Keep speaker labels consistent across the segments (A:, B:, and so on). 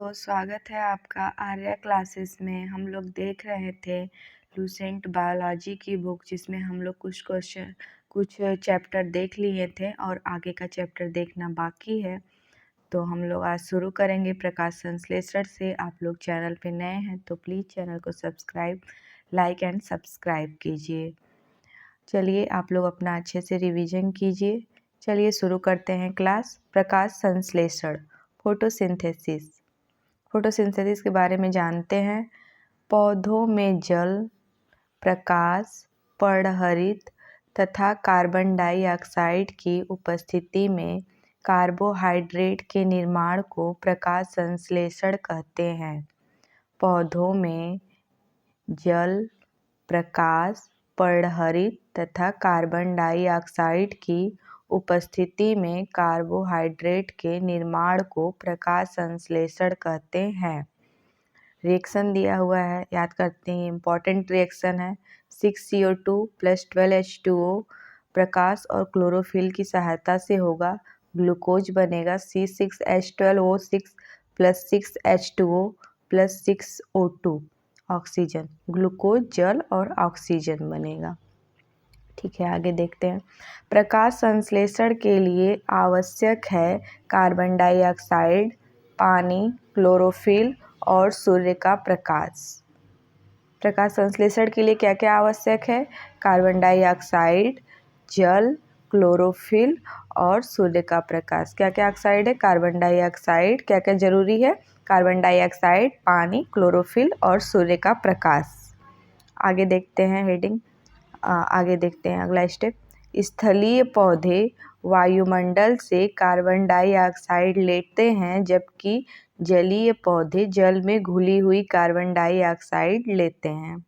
A: तो स्वागत है आपका आर्या क्लासेस में। हम लोग देख रहे थे लूसेंट बायोलॉजी की बुक, जिसमें हम लोग कुछ चैप्टर देख लिए थे और आगे का चैप्टर देखना बाकी है। तो हम लोग आज शुरू करेंगे प्रकाश संश्लेषण से। आप लोग चैनल पे नए हैं तो प्लीज़ चैनल को सब्सक्राइब, लाइक एंड सब्सक्राइब कीजिए। चलिए आप लोग अपना अच्छे से रिवीजन कीजिए। चलिए शुरू करते हैं क्लास। प्रकाश संश्लेषण, फोटोसिंथेसिस। फोटोसिंथेसिस के बारे में जानते हैं। पौधों में जल, प्रकाश, पर्णहरित तथा कार्बन डाइऑक्साइड की उपस्थिति में कार्बोहाइड्रेट के निर्माण को प्रकाश संश्लेषण कहते हैं। पौधों में जल, प्रकाश, पर्णहरित तथा कार्बन डाइऑक्साइड की उपस्थिति में कार्बोहाइड्रेट के निर्माण को प्रकाश संश्लेषण कहते हैं। रिएक्शन दिया हुआ है, याद करते हैं, इम्पॉर्टेंट रिएक्शन है। 6CO2 + 12H2O प्रकाश और क्लोरोफिल की सहायता से होगा। ग्लूकोज बनेगा C6H12O6 + 6H2O + 6O2 oxygen. Glucose जल और ऑक्सीजन बनेगा। ठीक है, आगे देखते हैं। प्रकाश संश्लेषण के लिए आवश्यक है कार्बन डाइऑक्साइड, पानी, क्लोरोफिल और सूर्य का प्रकाश। प्रकाश संश्लेषण के लिए क्या क्या आवश्यक है? कार्बन डाइऑक्साइड, जल, क्लोरोफिल और सूर्य का प्रकाश। क्या क्या ऑक्साइड है? Carbon dioxide. क्या क्या जरूरी है? कार्बन डाइऑक्साइड, पानी, क्लोरोफिल और सूर्य का प्रकाश। आगे देखते हैं हेडिंग। आगे देखते हैं अगला स्टेप। स्थलीय पौधे वायुमंडल से कार्बन डाइऑक्साइड लेते हैं, जबकि जलीय पौधे जल में घुली हुई कार्बन डाइऑक्साइड लेते हैं।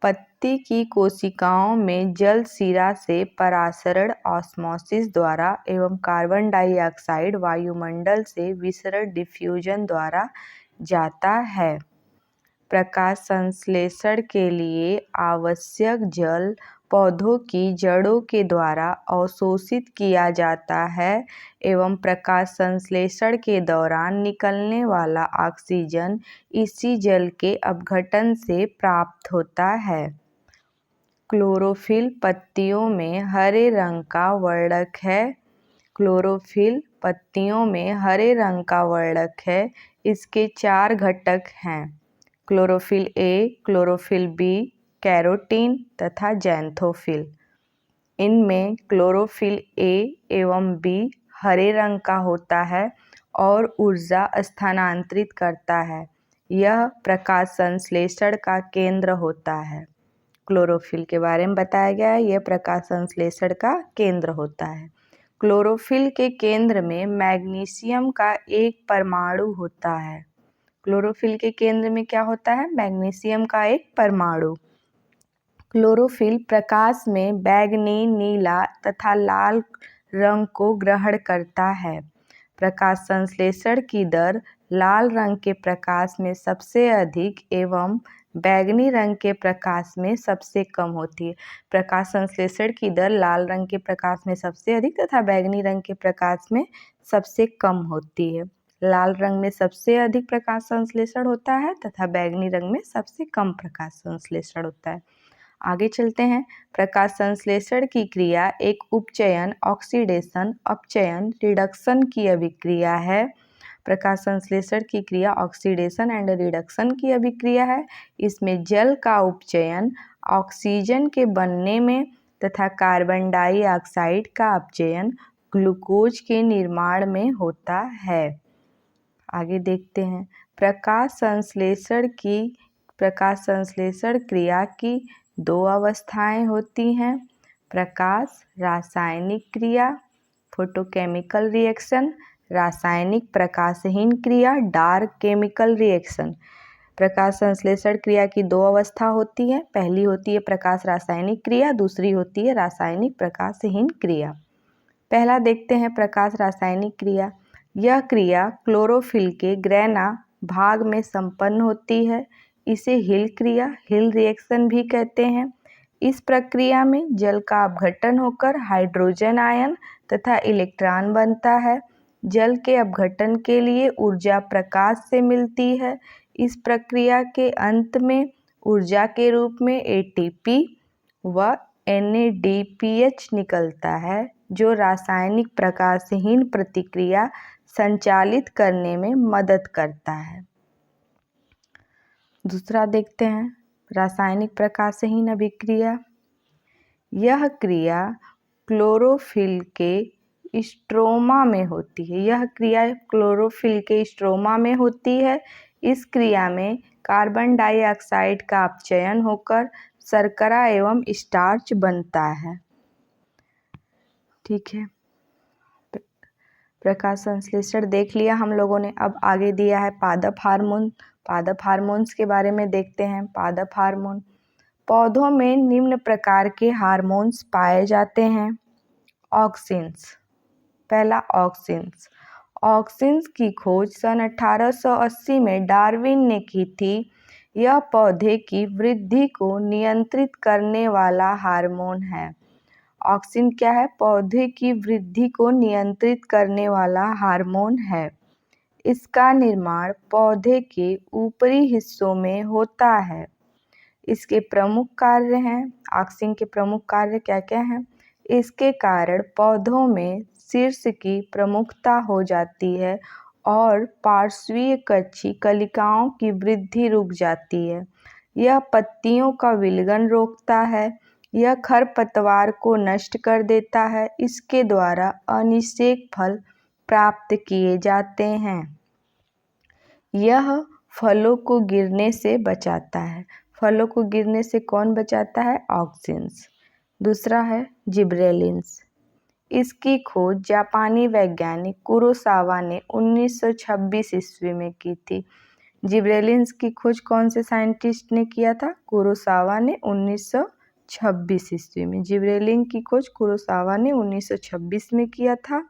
A: पत्ती की कोशिकाओं में जल शिरा से परासरण ऑस्मोसिस द्वारा एवं कार्बन डाइऑक्साइड वायुमंडल से विसरण डिफ्यूजन द्वारा जाता है। प्रकाश संश्लेषण के लिए आवश्यक जल पौधों की जड़ों के द्वारा अवशोषित किया जाता है एवं प्रकाश संश्लेषण के दौरान निकलने वाला ऑक्सीजन इसी जल के अपघटन से प्राप्त होता है। क्लोरोफिल पत्तियों में हरे रंग का वर्णक है। क्लोरोफिल पत्तियों में हरे रंग का वर्णक है। इसके 4 घटक हैं: chlorophyll A, chlorophyll B, carotene तथा ज़ैंथोफिल। इनमें क्लोरोफिल ए एवं बी हरे रंग का होता है और ऊर्जा स्थानांतरित करता है। यह प्रकाश संश्लेषण का केंद्र होता है। क्लोरोफिल के बारे में बताया गया है, यह प्रकाश संश्लेषण का केंद्र होता है। क्लोरोफिल के केंद्र में मैग्नीशियम का एक परमाणु होता है। क्लोरोफिल के केंद्र में क्या होता है? मैग्नीशियम का एक परमाणु। क्लोरोफिल प्रकाश में बैंगनी, नीला तथा लाल रंग को ग्रहण करता है। प्रकाश संश्लेषण की दर लाल रंग के प्रकाश में सबसे अधिक एवं बैंगनी रंग के प्रकाश में सबसे कम होती है। प्रकाश संश्लेषण की दर लाल रंग के प्रकाश में सबसे अधिक तथा बैंगनी रंग के प्रकाश में सबसे कम होती है। लाल रंग में सबसे अधिक प्रकाश संश्लेषण होता है तथा बैंगनी रंग में सबसे कम प्रकाश संश्लेषण होता है। आगे चलते हैं। प्रकाश संश्लेषण की क्रिया एक उपचयन, ऑक्सीडेशन, अपचयन, रिडक्शन की अभिक्रिया है। प्रकाश संश्लेषण की क्रिया ऑक्सीडेशन एंड रिडक्शन की अभिक्रिया है। इसमें जल का उपचयन ऑक्सीजन के बनने में तथा कार्बन डाइऑक्साइड का अपचयन ग्लूकोज के निर्माण में होता है। आगे देखते हैं। प्रकाश संश्लेषण क्रिया की 2 अवस्थाएं होती हैं: प्रकाश रासायनिक क्रिया, फोटोकेमिकल रिएक्शन, रासायनिक प्रकाशहीन क्रिया, डार्क केमिकल रिएक्शन। प्रकाश संश्लेषण क्रिया की 2 अवस्था होती है। पहली होती है प्रकाश रासायनिक क्रिया, दूसरी होती है रासायनिक प्रकाशहीन क्रिया। पहला देखते हैं प्रकाश रासायनिक क्रिया। यह क्रिया क्लोरोफिल के ग्रैना भाग में संपन्न होती है। इसे हिल क्रिया, हिल रिएक्शन भी कहते हैं। इस प्रक्रिया में जल का अपघटन होकर हाइड्रोजन आयन तथा इलेक्ट्रॉन बनता है। जल के अपघटन के लिए ऊर्जा प्रकाश से मिलती है। इस प्रक्रिया के अंत में ऊर्जा के रूप में ATP व NADPH निकलता है, जो रासायनिक प्रकाशहीन प्रतिक्रिया संचालित करने में मदद करता है। दूसरा देखते हैं, रासायनिक प्रकाशहीन अभिक्रिया। यह क्रिया क्लोरोफिल के स्ट्रोमा में होती है। यह क्रिया क्लोरोफिल के स्ट्रोमा में होती है। इस क्रिया में कार्बन डाइऑक्साइड का अपचयन होकर शर्करा एवं स्टार्च बनता है। ठीक है, प्रकाश संश्लेषण देख लिया हम लोगों ने। अब आगे दिया है पादप हार्मोन। पादप हार्मोन्स के बारे में देखते हैं। पादप हार्मोन, पौधों में निम्न प्रकार के हार्मोन्स पाए जाते हैं। ऑक्सिन्स, पहला ऑक्सिन्स। ऑक्सिन्स की खोज सन 1880 में डार्विन ने की थी। यह पौधे की वृद्धि को नियंत्रित करने वाला हार्मोन है। ऑक्सिन क्या है? पौधे की वृद्धि को नियंत्रित करने वाला हार्मोन है। इसका निर्माण पौधे के ऊपरी हिस्सों में होता है। इसके प्रमुख कार्य हैं। ऑक्सिन के प्रमुख कार्य क्या क्या हैं? इसके कारण पौधों में शीर्ष की प्रमुखता हो जाती है और पार्श्वीय कक्षी कलिकाओं की वृद्धि रुक जाती है। यह पत्तियों का विलयन रोकता है। यह खरपतवार को नष्ट कर देता है। इसके द्वारा अनिषेक फल प्राप्त किए जाते हैं। यह फलों को गिरने से बचाता है। फलों को गिरने से कौन बचाता है? ऑक्सिन्स। दूसरा है जिब्रेलिन्स। इसकी खोज जापानी वैज्ञानिक कुरोसावा ने 1926 ईस्वी में की थी। जिब्रेलिन्स की खोज कौन से साइंटिस्ट ने किया था? कुरोसावा ने 1926 ईस्वी में। जिब्रेलिन की खोज कुरोसावा ने 1926 में किया था।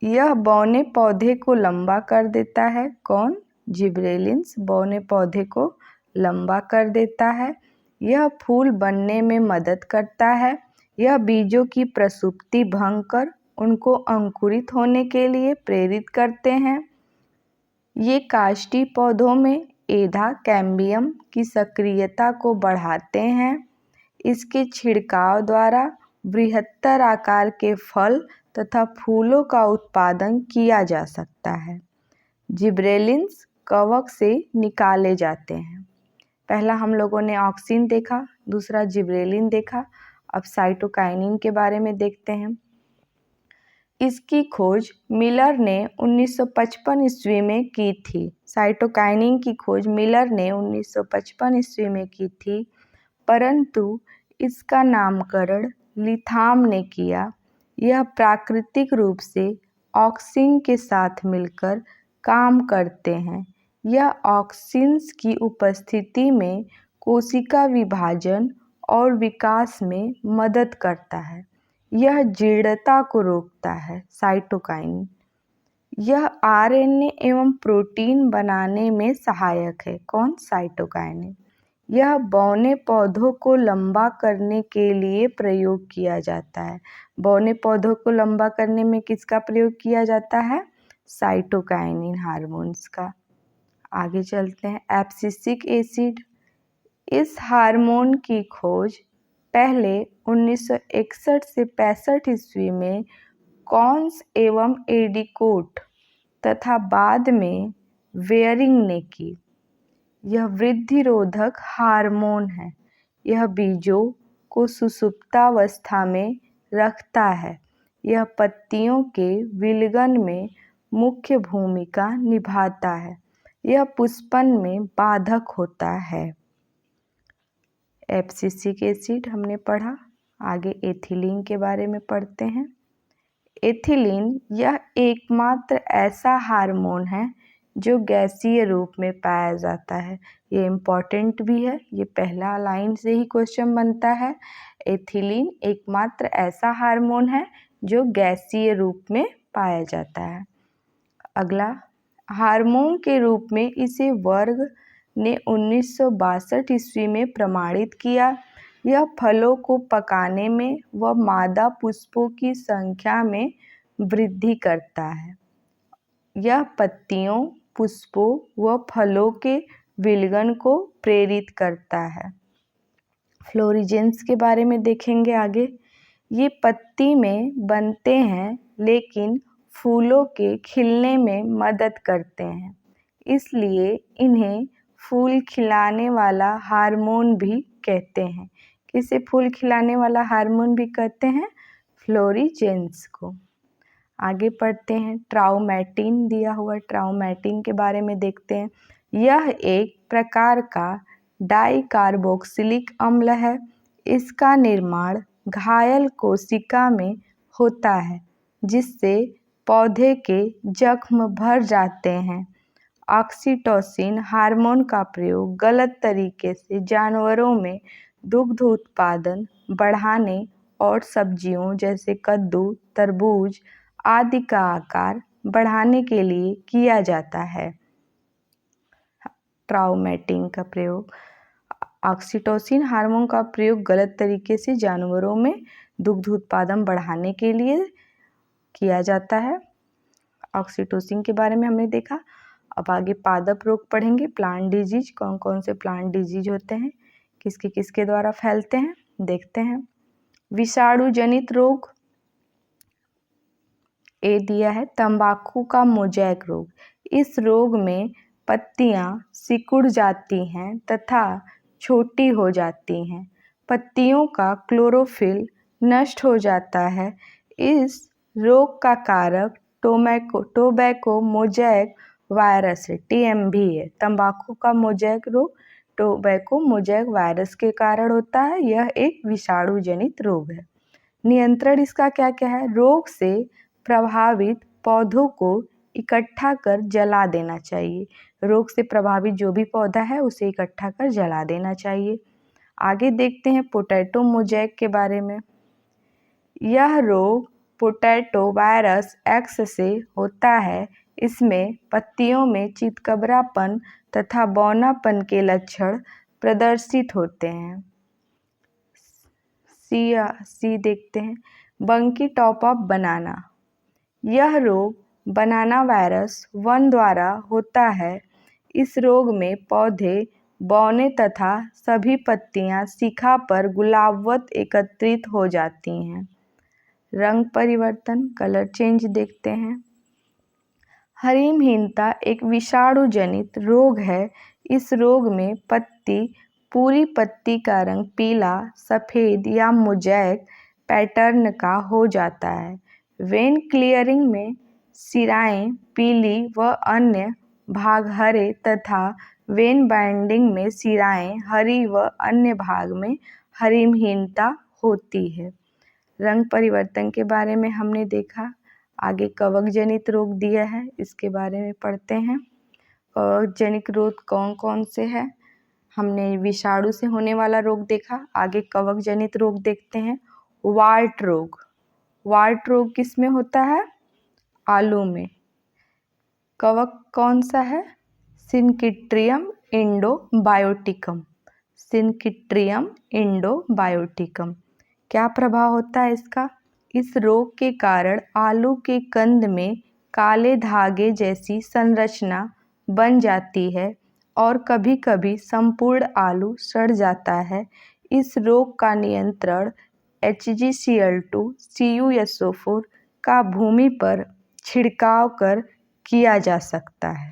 A: यह बौने पौधे को लंबा कर देता है। कौन? जिब्रेलिन्स बौने पौधे को लंबा कर देता है। यह फूल बनने में मदद करता है। यह बीजों की प्रसुप्ति भंग कर उनको अंकुरित होने के लिए प्रेरित करते हैं। ये काष्ठी पौधों में एधा कैम्बियम की सक्रियता को बढ़ाते हैं। इसके छिड़काव द्वारा बृहत्तर आकार के फल तथा फूलों का उत्पादन किया जा सकता है। जिब्रेलिन्स कवक से निकाले जाते हैं। पहला हम लोगों ने ऑक्सिन देखा, दूसरा जिब्रेलिन देखा। अब साइटोकाइनिन के बारे में देखते हैं। इसकी खोज मिलर ने 1955 ईस्वी में की थी। साइटोकाइनिन की खोज मिलर ने 1955 ईस्वी में की थी, परंतु इसका नामकरण लिथाम ने किया। यह प्राकृतिक रूप से ऑक्सिन के साथ मिलकर काम करते हैं। यह ऑक्सिन्स की उपस्थिति में कोशिका विभाजन और विकास में मदद करता है। यह जीर्णता को रोकता है। साइटोकाइनिन यह RNA एवं प्रोटीन बनाने में सहायक है। कौन? साइटोकाइनिन। यह बौने पौधों को लंबा करने के लिए प्रयोग किया जाता है। बौने पौधों को लंबा करने में किसका प्रयोग किया जाता है? साइटोकाइनिन हार्मोन्स का। आगे चलते हैं। Abscisic acid. इस हार्मोन की खोज पहले 1961 से 65 ईस्वी में कॉन्स एवं एडिकोट तथा बाद में वेयरिंग ने की। यह वृद्धिरोधक हार्मोन है। यह बीजों को सुषुप्तावस्था में रखता है। यह पत्तियों के विलयन में मुख्य भूमिका निभाता है। यह पुष्पन में बाधक होता है। एब्सिसिक एसिड हमने पढ़ा। आगे एथिलीन के बारे में पढ़ते हैं। एथिलीन यह एकमात्र ऐसा हार्मोन है जो गैसीय रूप में पाया जाता है। ये इम्पॉर्टेंट भी है। ये पहला लाइन से ही क्वेश्चन बनता है। एथिलीन एकमात्र ऐसा हार्मोन है जो गैसीय रूप में पाया जाता है। अगला, हार्मोन के रूप में इसे वर्ग ने 1962 ईस्वी में प्रमाणित किया। यह फलों को पकाने में व मादा पुष्पों की संख्या में वृद्धि करता है। यह पत्तियों, पुष्पों व फलों के विलयन को प्रेरित करता है। फ्लोरिजेंस के बारे में देखेंगे आगे। ये पत्ती में बनते हैं लेकिन फूलों के खिलने में मदद करते हैं, इसलिए इन्हें फूल खिलाने वाला हार्मोन भी कहते हैं। किसे फूल खिलाने वाला हार्मोन भी कहते हैं? फ्लोरिजेंस को। आगे पढ़ते हैं। ट्राउमेटिन दिया हुआ, ट्राउमेटिन के बारे में देखते हैं। यह एक प्रकार का डाइकार्बोक्सिलिक अम्ल है। इसका निर्माण घायल कोशिका में होता है, जिससे पौधे के जख्म भर जाते हैं। ऑक्सीटोसिन हार्मोन का प्रयोग गलत तरीके से जानवरों में दुग्ध उत्पादन बढ़ाने और सब्जियों जैसे कद्दू, तरबूज आदि का आकार बढ़ाने के लिए किया जाता है। ट्राउमेटिन का प्रयोग, ऑक्सीटोसिन हार्मोन का प्रयोग गलत तरीके से जानवरों में दुग्ध उत्पादन बढ़ाने के लिए किया जाता है। ऑक्सीटोसिन के बारे में हमने देखा। अब आगे पादप रोग पढ़ेंगे। प्लांट डिजीज, कौन कौन से प्लांट डिजीज होते हैं, किसके किसके द्वारा फैलते हैं, देखते हैं। विषाणु जनित रोग, ए दिया है तंबाकू का मोज़ेक रोग। इस रोग में पत्तियां सिकुड़ जाती हैं तथा छोटी हो जाती हैं। पत्तियों का क्लोरोफिल नष्ट हो जाता है। इस रोग का कारक टोबैको मोज़ेक वायरस है, TMV है। तंबाकू का मोज़ेक रोग टोबैको मोज़ेक वायरस के कारण होता है। यह एक विषाणु जनित रोग है। नियंत्रण इसका क्या क्या है? रोग से प्रभावित पौधों को इकट्ठा कर जला देना चाहिए। रोग से प्रभावित जो भी पौधा है उसे इकट्ठा कर जला देना चाहिए। आगे देखते हैं पोटैटो मोज़ेक के बारे में। यह रोग पोटैटो वायरस एक्स से होता है। इसमें पत्तियों में चितकबरापन तथा बौनापन के लक्षण प्रदर्शित होते हैं। सी देखते हैं। बंकी टॉप ऑफ बनाना। यह रोग बनाना वायरस 1 द्वारा होता है। इस रोग में पौधे बौने तथा सभी पत्तियां शिखा पर गुलाबवत एकत्रित हो जाती हैं। रंग परिवर्तन, कलर चेंज देखते हैं। हरिमहीनता एक विषाणु जनित रोग है। इस रोग में पूरी पत्ती का रंग पीला, सफ़ेद या मोज़ेक पैटर्न का हो जाता है। वेन क्लियरिंग में सिराएं पीली व अन्य भाग हरे तथा वेन बाइंडिंग में सिराएं हरी व अन्य भाग में हरिमहीनता होती है। रंग परिवर्तन के बारे में हमने देखा। आगे कवक जनित रोग दिया है, इसके बारे में पढ़ते हैं। कवक जनित रोग कौन कौन से हैं? हमने विषाणु से होने वाला रोग देखा। आगे कवक जनित रोग देखते हैं। वार्ट रोग। वार्ट रोग किस में होता है? आलू में। कवक कौन सा है? सिनकिट्रियम इंडोबायोटिकम। सिनकिट्रियम इंडोबायोटिकम। क्या प्रभाव होता है इसका? इस रोग के कारण आलू के कंद में काले धागे जैसी संरचना बन जाती है और कभी कभी संपूर्ण आलू सड़ जाता है। इस रोग का नियंत्रण HgCl2 CuSO4 का भूमि पर छिड़काव कर किया जा सकता है।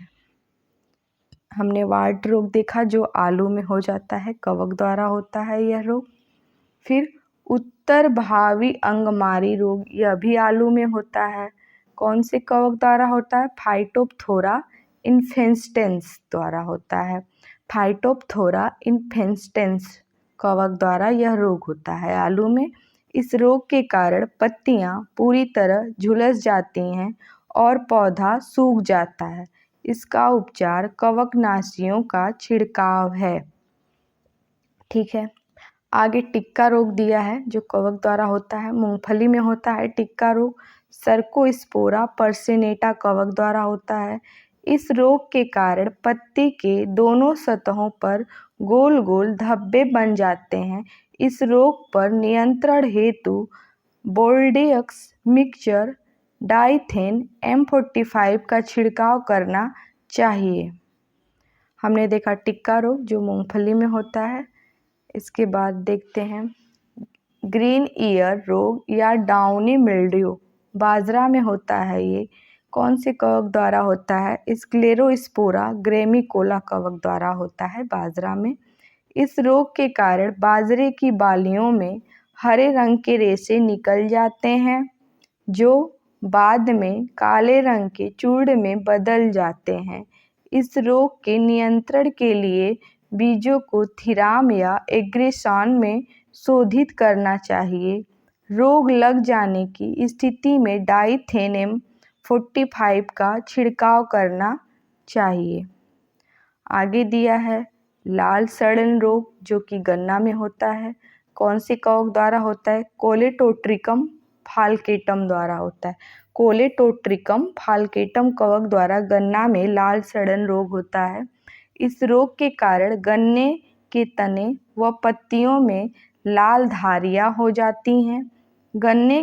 A: हमने वार्ट रोग देखा जो आलू में हो जाता है, कवक द्वारा होता है यह रोग। फिर उत्तर भावी अंगमारी रोग, यह भी आलू में होता है। कौन से कवक द्वारा होता है? फाइटोप्थोरा इन्फेस्टेंस द्वारा होता है। फाइटोप्थोरा इन्फेस्टेंस कवक द्वारा यह रोग होता है आलू में। इस रोग के कारण पत्तियां पूरी तरह झुलस जाती हैं और पौधा सूख जाता है। इसका उपचार कवकनाशियों का छिड़काव है। ठीक है। आगे टिक्का रोग दिया है जो कवक द्वारा होता है। मूंगफली में होता है टिक्का रोग। सर्कोस्पोरा पर्सिनेटा कवक द्वारा होता है। इस रोग के कारण पत्ती के दोनों सतहों पर गोल गोल धब्बे बन जाते हैं। इस रोग पर नियंत्रण हेतु बोल्डेक्स मिक्सचर डाइथेन M45 का छिड़काव करना चाहिए। हमने देखा टिक्का रोग जो मूंगफली में होता है। इसके बाद देखते हैं ग्रीन ईयर रोग या डाउनी मिल्ड्यू बाजरा में होता है। ये कौन से कवक द्वारा होता है? स्क्लेरोस्पोरा ग्रेमिकोला कवक द्वारा होता है बाजरा में। इस रोग के कारण बाजरे की बालियों में हरे रंग के रेशे निकल जाते हैं जो बाद में काले रंग के चूर्ण में बदल जाते हैं। इस रोग के नियंत्रण के लिए बीजों को थिराम या एग्रेसान में शोधित करना चाहिए। रोग लग जाने की स्थिति में डाइथेन M45 का छिड़काव करना चाहिए। आगे दिया है लाल सड़न रोग जो कि गन्ना में होता है। कौन से कवक द्वारा होता है? कोलेटोट्रिकम फाल्केटम द्वारा होता है। कोलेटोट्रिकम फाल्केटम कवक द्वारा गन्ना में लाल सड़न रोग होता है। इस रोग के कारण गन्ने के तने व पत्तियों में लाल धारियां हो जाती हैं। गन्ने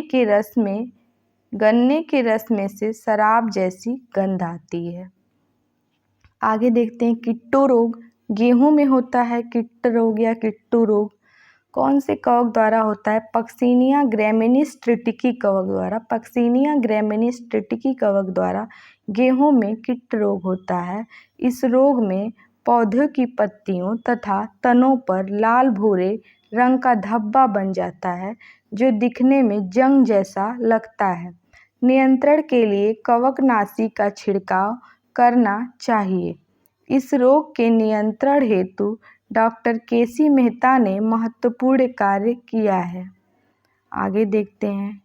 A: के रस में से शराब जैसी गंध आती है। आगे देखते हैं किट्टू रोग गेहूं में होता है। किट्ट रोग या किट्टू रोग कौन से कवक द्वारा होता है? पक्सिनिया ग्रैमिनीस ट्रिटिकी कवक द्वारा। पक्सिनिया ग्रैमिनीस ट्रिटिकी कवक द्वारा गेहूं में किट्ट रोग होता है। इस रोग में पौधों की पत्तियों तथा तनों पर लाल भूरे रंग का धब्बा बन जाता है जो दिखने में जंग जैसा लगता है। नियंत्रण के लिए कवकनाशी का छिड़काव करना चाहिए। इस रोग के नियंत्रण हेतु डॉक्टर केसी मेहता ने महत्वपूर्ण कार्य किया है। आगे देखते हैं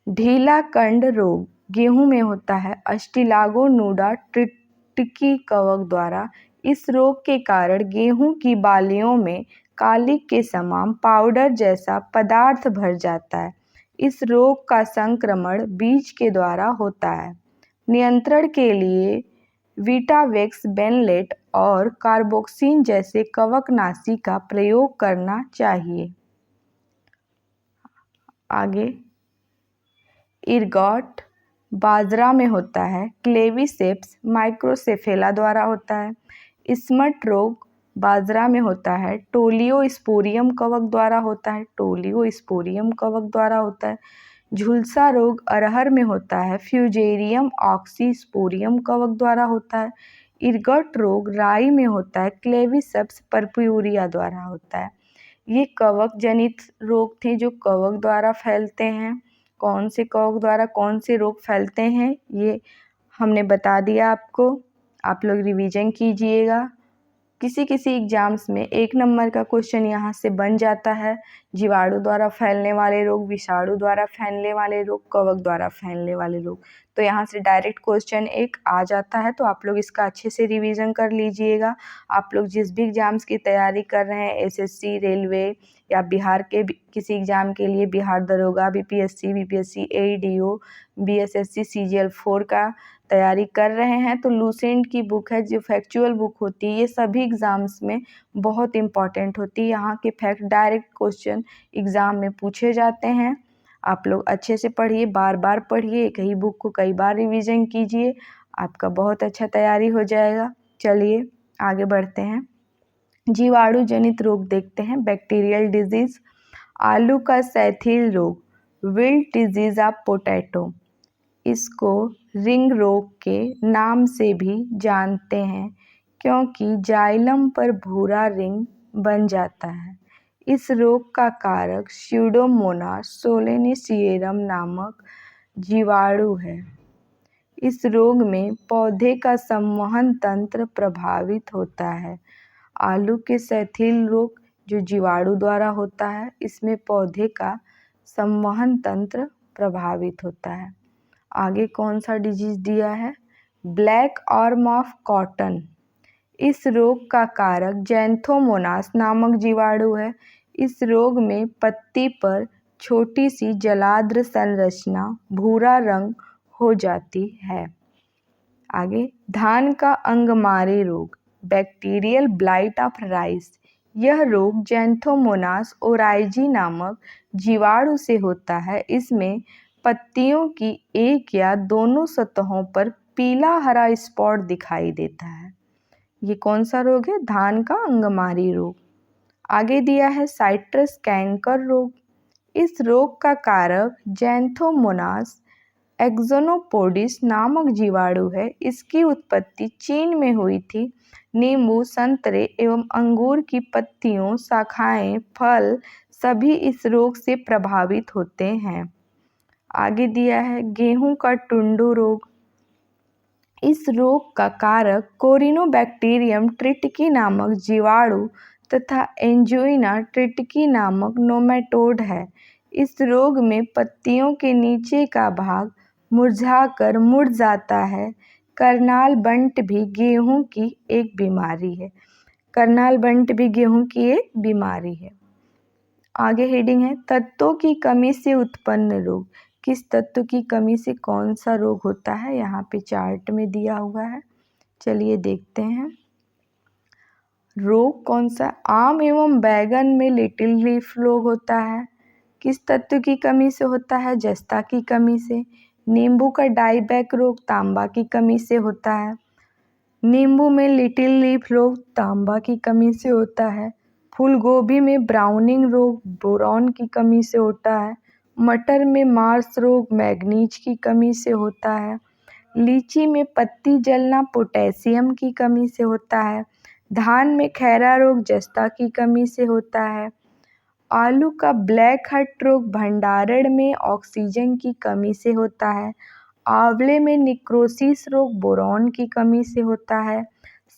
A: ढीला कंड रोग गेहूं में होता है। अस्टिलागोनुडा ट्रिटिकी कवक द्वारा। इस रोग के कारण गेहूं की बालियों में काली के समान पाउडर जैसा पदार्थ भर जाता है। इस रोग का संक्रमण बीज के द्वारा होता है। नियंत्रण के लिए वीटावेक्स बेनलेट और कार्बोक्सिन जैसे कवकनाशी का प्रयोग करना चाहिए। आगे इरगॉट बाजरा में होता है। क्लेविसेप्स माइक्रोसेफेला द्वारा होता है। स्मट रोग बाजरा में होता है। टोलियोस्पोरियम कवक द्वारा होता है। टोलियोस्पोरियम कवक द्वारा होता है। झुलसा रोग अरहर में होता है। फ्यूजेरियम ऑक्सीस्पोरियम कवक द्वारा होता है। इरगट रोग राई में होता है। क्लेविसेप्स पर्प्यूरिया द्वारा होता है। ये कवक जनित रोग थे जो कवक द्वारा फैलते हैं। कौन से कवक द्वारा कौन से रोग फैलते हैं ये हमने बता दिया आपको। आप लोग रिवीजन कीजिएगा। किसी किसी एग्जाम्स में 1 नंबर का क्वेश्चन यहाँ से बन जाता है। जीवाणु द्वारा फैलने वाले रोग, विषाणु द्वारा फैलने वाले रोग, कवक द्वारा फैलने वाले रोग। तो यहाँ से डायरेक्ट क्वेश्चन एक आ जाता है। तो आप लोग इसका अच्छे से रिवीजन कर लीजिएगा। आप लोग जिस भी एग्जाम्स की तैयारी कर रहे हैं, एसएससी, रेलवे या बिहार के किसी एग्जाम के लिए, बिहार दरोगा, बीपीएससी, एईडीओ, बीएसएससी, सीजीएल 4 का तैयारी कर रहे हैं, तो लूसेंट की बुक है जो फैक्चुअल बुक होती है, ये सभी एग्जाम्स में बहुत इंपॉर्टेंट होती है। यहाँ के फैक्ट डायरेक्ट क्वेश्चन एग्ज़ाम में पूछे जाते हैं। आप लोग अच्छे से पढ़िए, बार बार पढ़िए, एक ही बुक को कई बार रिवीजन कीजिए, आपका बहुत अच्छा तैयारी हो जाएगा। चलिए आगे बढ़ते हैं। जीवाणु जनित रोग देखते हैं। बैक्टीरियल डिजीज, आलू का सैथिल रोग, विल्ट डिजीज ऑफ पोटैटो, इसको रिंग रोग के नाम से भी जानते हैं क्योंकि जाइलम पर भूरा रिंग बन जाता है। इस रोग का कारक स्यूडोमोनास सोलेनिसिएरम नामक जीवाणु है। इस रोग में पौधे का संवहन तंत्र प्रभावित होता है। आलू के सैथिल रोग जो जीवाणु द्वारा होता है, इसमें पौधे का संवहन तंत्र प्रभावित होता है। आगे कौन सा डिजीज दिया है? Black arm of cotton. इस रोग का कारक जैंथोमोनास नामक जीवाणु है। इस रोग में पत्ती पर छोटी सी जलाद्र संरचना भूरा रंग हो जाती है। आगे धान का अंगमारी रोग, बैक्टीरियल ब्लाइट ऑफ राइस। यह रोग जैंथोमोनास ओराइजी नामक जीवाणु से होता है। इसमें पत्तियों की एक या दोनों सतहों पर पीला हरा स्पॉट दिखाई देता है। ये कौन सा रोग है? धान का अंगमारी रोग। आगे दिया है साइट्रस कैंकर रोग। इस रोग का कारक जैंथोमोनास एक्सोनोपोडिस नामक जीवाणु है। इसकी उत्पत्ति चीन में हुई थी। नींबू, संतरे एवं अंगूर की पत्तियों, शाखाएं, फल सभी इस रोग से प्रभावित होते हैं। आगे दिया है गेहूं का टुंडू रोग। इस रोग का कारक कोरिनोबैक्टीरियम ट्रिटिकी नामक जीवाणु तथा एंजुइना ट्रिटिकी नामक नोमेटोड है। इस रोग में पत्तियों के नीचे का भाग मुरझाकर मुड़ जाता है। करनाल बंट भी गेहूं की एक बीमारी है। करनाल बंट भी गेहूं की एक बीमारी है। आगे हेडिंग है तत्वों की कमी से उत्पन्न रोग। किस तत्व की कमी से कौन सा रोग होता है? यहाँ पे चार्ट में दिया हुआ है, चलिए देखते हैं। रोग कौन सा? आम एवं बैगन में लिटिल लीफ रोग होता है। किस तत्व की कमी से होता है? जस्ता की कमी से। नींबू का डाईबैक रोग तांबा की कमी से होता है। नींबू में लिटिल लीफ रोग तांबा की कमी से होता है। फूल गोभी में ब्राउनिंग रोग बोरॉन की कमी से होता है। मटर में मार्स रोग मैग्नीज की कमी से होता है। लीची में पत्ती जलना पोटेशियम की कमी से होता है। धान में खैरा रोग जस्ता की कमी से होता है। आलू का ब्लैक हट रोग भंडारण में ऑक्सीजन की कमी से होता है। आंवले में निक्रोसिस रोग बोरॉन की कमी से होता है।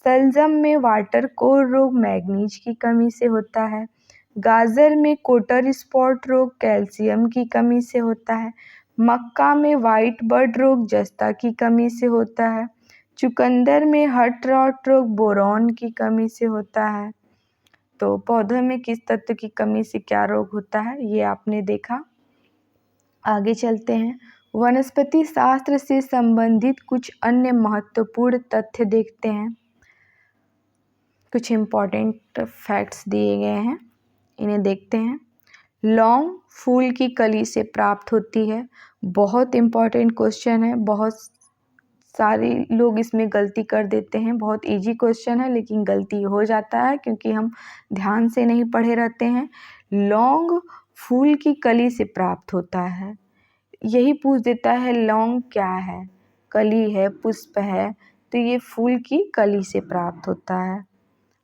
A: सलजम में वाटर कोर रोग मैग्नीज की कमी से होता है। गाजर में कोटर स्पॉट रोग कैल्शियम की कमी से होता है। मक्का में वाइट बर्ड रोग जस्ता की कमी से होता है। चुकंदर में हट रॉट रोग बोरॉन की कमी से होता है। तो पौधों में किस तत्व की कमी से क्या रोग होता है, ये आपने देखा। आगे चलते हैं। वनस्पति शास्त्र से संबंधित कुछ अन्य महत्वपूर्ण तथ्य देखते हैं। कुछ इम्पॉर्टेंट फैक्ट्स दिए गए हैं, इन्हें देखते हैं। लौंग फूल की कली से प्राप्त होती है। बहुत इम्पॉर्टेंट क्वेश्चन है, बहुत सारे लोग इसमें गलती कर देते हैं। बहुत इजी क्वेश्चन है लेकिन गलती हो जाता है क्योंकि हम ध्यान से नहीं पढ़े रहते हैं। लौंग फूल की कली से प्राप्त होता है। यही पूछ देता है लौंग क्या है, कली है, पुष्प है, तो ये फूल की कली से प्राप्त होता है।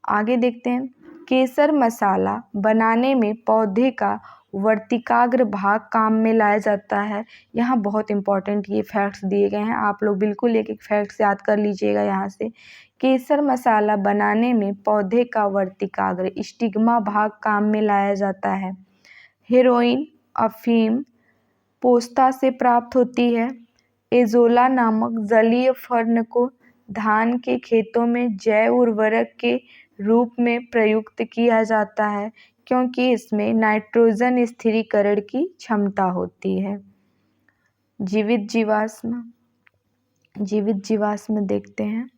A: आगे देखते हैं। केसर मसाला बनाने में पौधे का वर्तिकाग्र भाग काम में लाया जाता है। यहाँ बहुत इंपॉर्टेंट ये फैक्ट्स दिए गए हैं, आप लोग बिल्कुल एक एक फैक्ट्स याद कर लीजिएगा यहाँ से। केसर मसाला बनाने में पौधे का वर्तिकाग्र स्टिग्मा भाग काम में लाया जाता है। हेरोइन अफीम पोस्ता से प्राप्त होती है। एजोला नामक जलीय फर्न को धान के खेतों में जैव उर्वरक के रूप में प्रयुक्त किया जाता है क्योंकि इसमें नाइट्रोजन स्थिरीकरण की क्षमता होती है। जीवित जीवाश्म देखते हैं।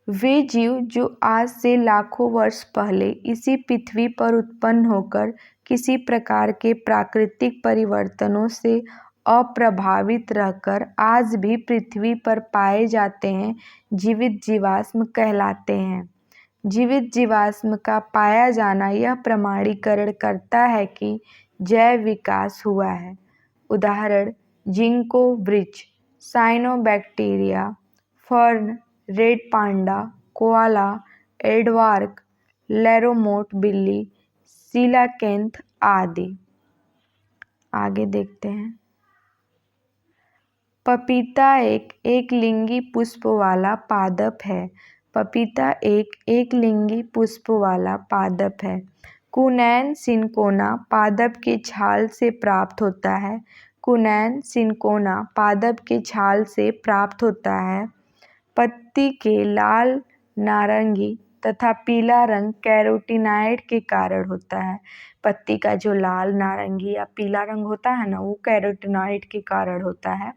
A: वे जीव जो आज से लाखों वर्ष पहले इसी पृथ्वी पर उत्पन्न होकर किसी प्रकार के प्राकृतिक परिवर्तनों से अप्रभावित रहकर आज भी पृथ्वी पर पाए जाते हैं, जीवित जीवाश्म कहलाते हैं। जीवित जीवाश्म का पाया जाना यह प्रमाणीकरण करता है कि जैव विकास हुआ है। उदाहरण जिंको वृक्ष, cyanobacteria, fern, red panda, koala, aardvark, लेरोमोट बिल्ली, सीलाकेंथ आदि। आगे देखते हैं। पपीता एक लिंगी पुष्प वाला पादप है। पपीता एक लिंगी पुष्प वाला पादप है। कुनैन सिनकोना पादप के छाल से प्राप्त होता है। कुनैन सिनकोना पादप के छाल से प्राप्त होता है। पत्ती के लाल, नारंगी तथा पीला रंग कैरोटीनॉइड के कारण होता है। पत्ती का जो लाल, नारंगी या पीला रंग होता है ना, वो कैरोटीनॉइड के कारण होता है।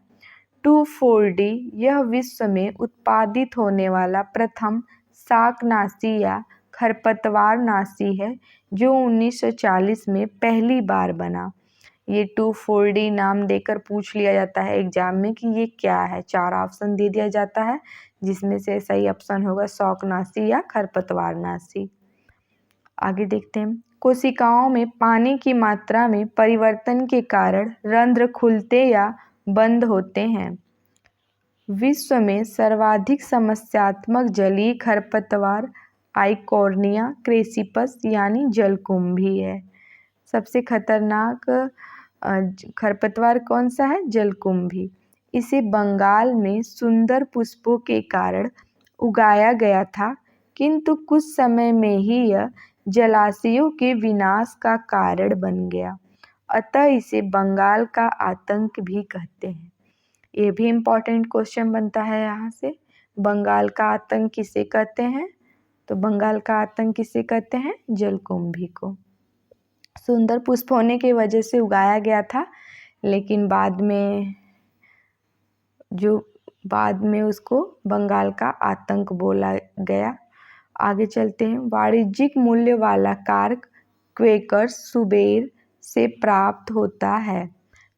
A: 2,4-D यह विश्व में उत्पादित होने वाला प्रथम शाकनाशी या खरपतवारनाशी है जो 1940 में पहली बार बना। ये 2,4-D नाम देकर पूछ लिया जाता है एग्जाम में कि ये क्या है। 4 ऑप्शन दे दिया जाता है जिसमें से सही ऑप्शन होगा शौकनाशी या खरपतवारनाशी। आगे देखते हैं, कोशिकाओं में पानी की मात्रा में परिवर्तन के कारण रंध्र खुलते या बंद होते हैं। विश्व में सर्वाधिक समस्यात्मक जलीय खरपतवार आइकोर्निया क्रेसिपस यानी जलकुंभी है। सबसे खतरनाक खरपतवार कौन सा है? जलकुंभी। इसे बंगाल में सुंदर पुष्पों के कारण उगाया गया था, किंतु कुछ समय में ही यह जलाशयों के विनाश का कारण बन गया, अतः इसे बंगाल का आतंक भी कहते हैं। ये भी इम्पोर्टेंट क्वेश्चन बनता है यहाँ से, बंगाल का आतंक किसे कहते हैं? तो बंगाल का आतंक किसे कहते हैं? जलकुंभी को। सुंदर पुष्प होने की वजह से उगाया गया था, लेकिन बाद में उसको बंगाल का आतंक बोला गया। आगे चलते हैं, वाणिज्यिक मूल्य वाला कार्क क्वेकर्स सुबेर से प्राप्त होता है।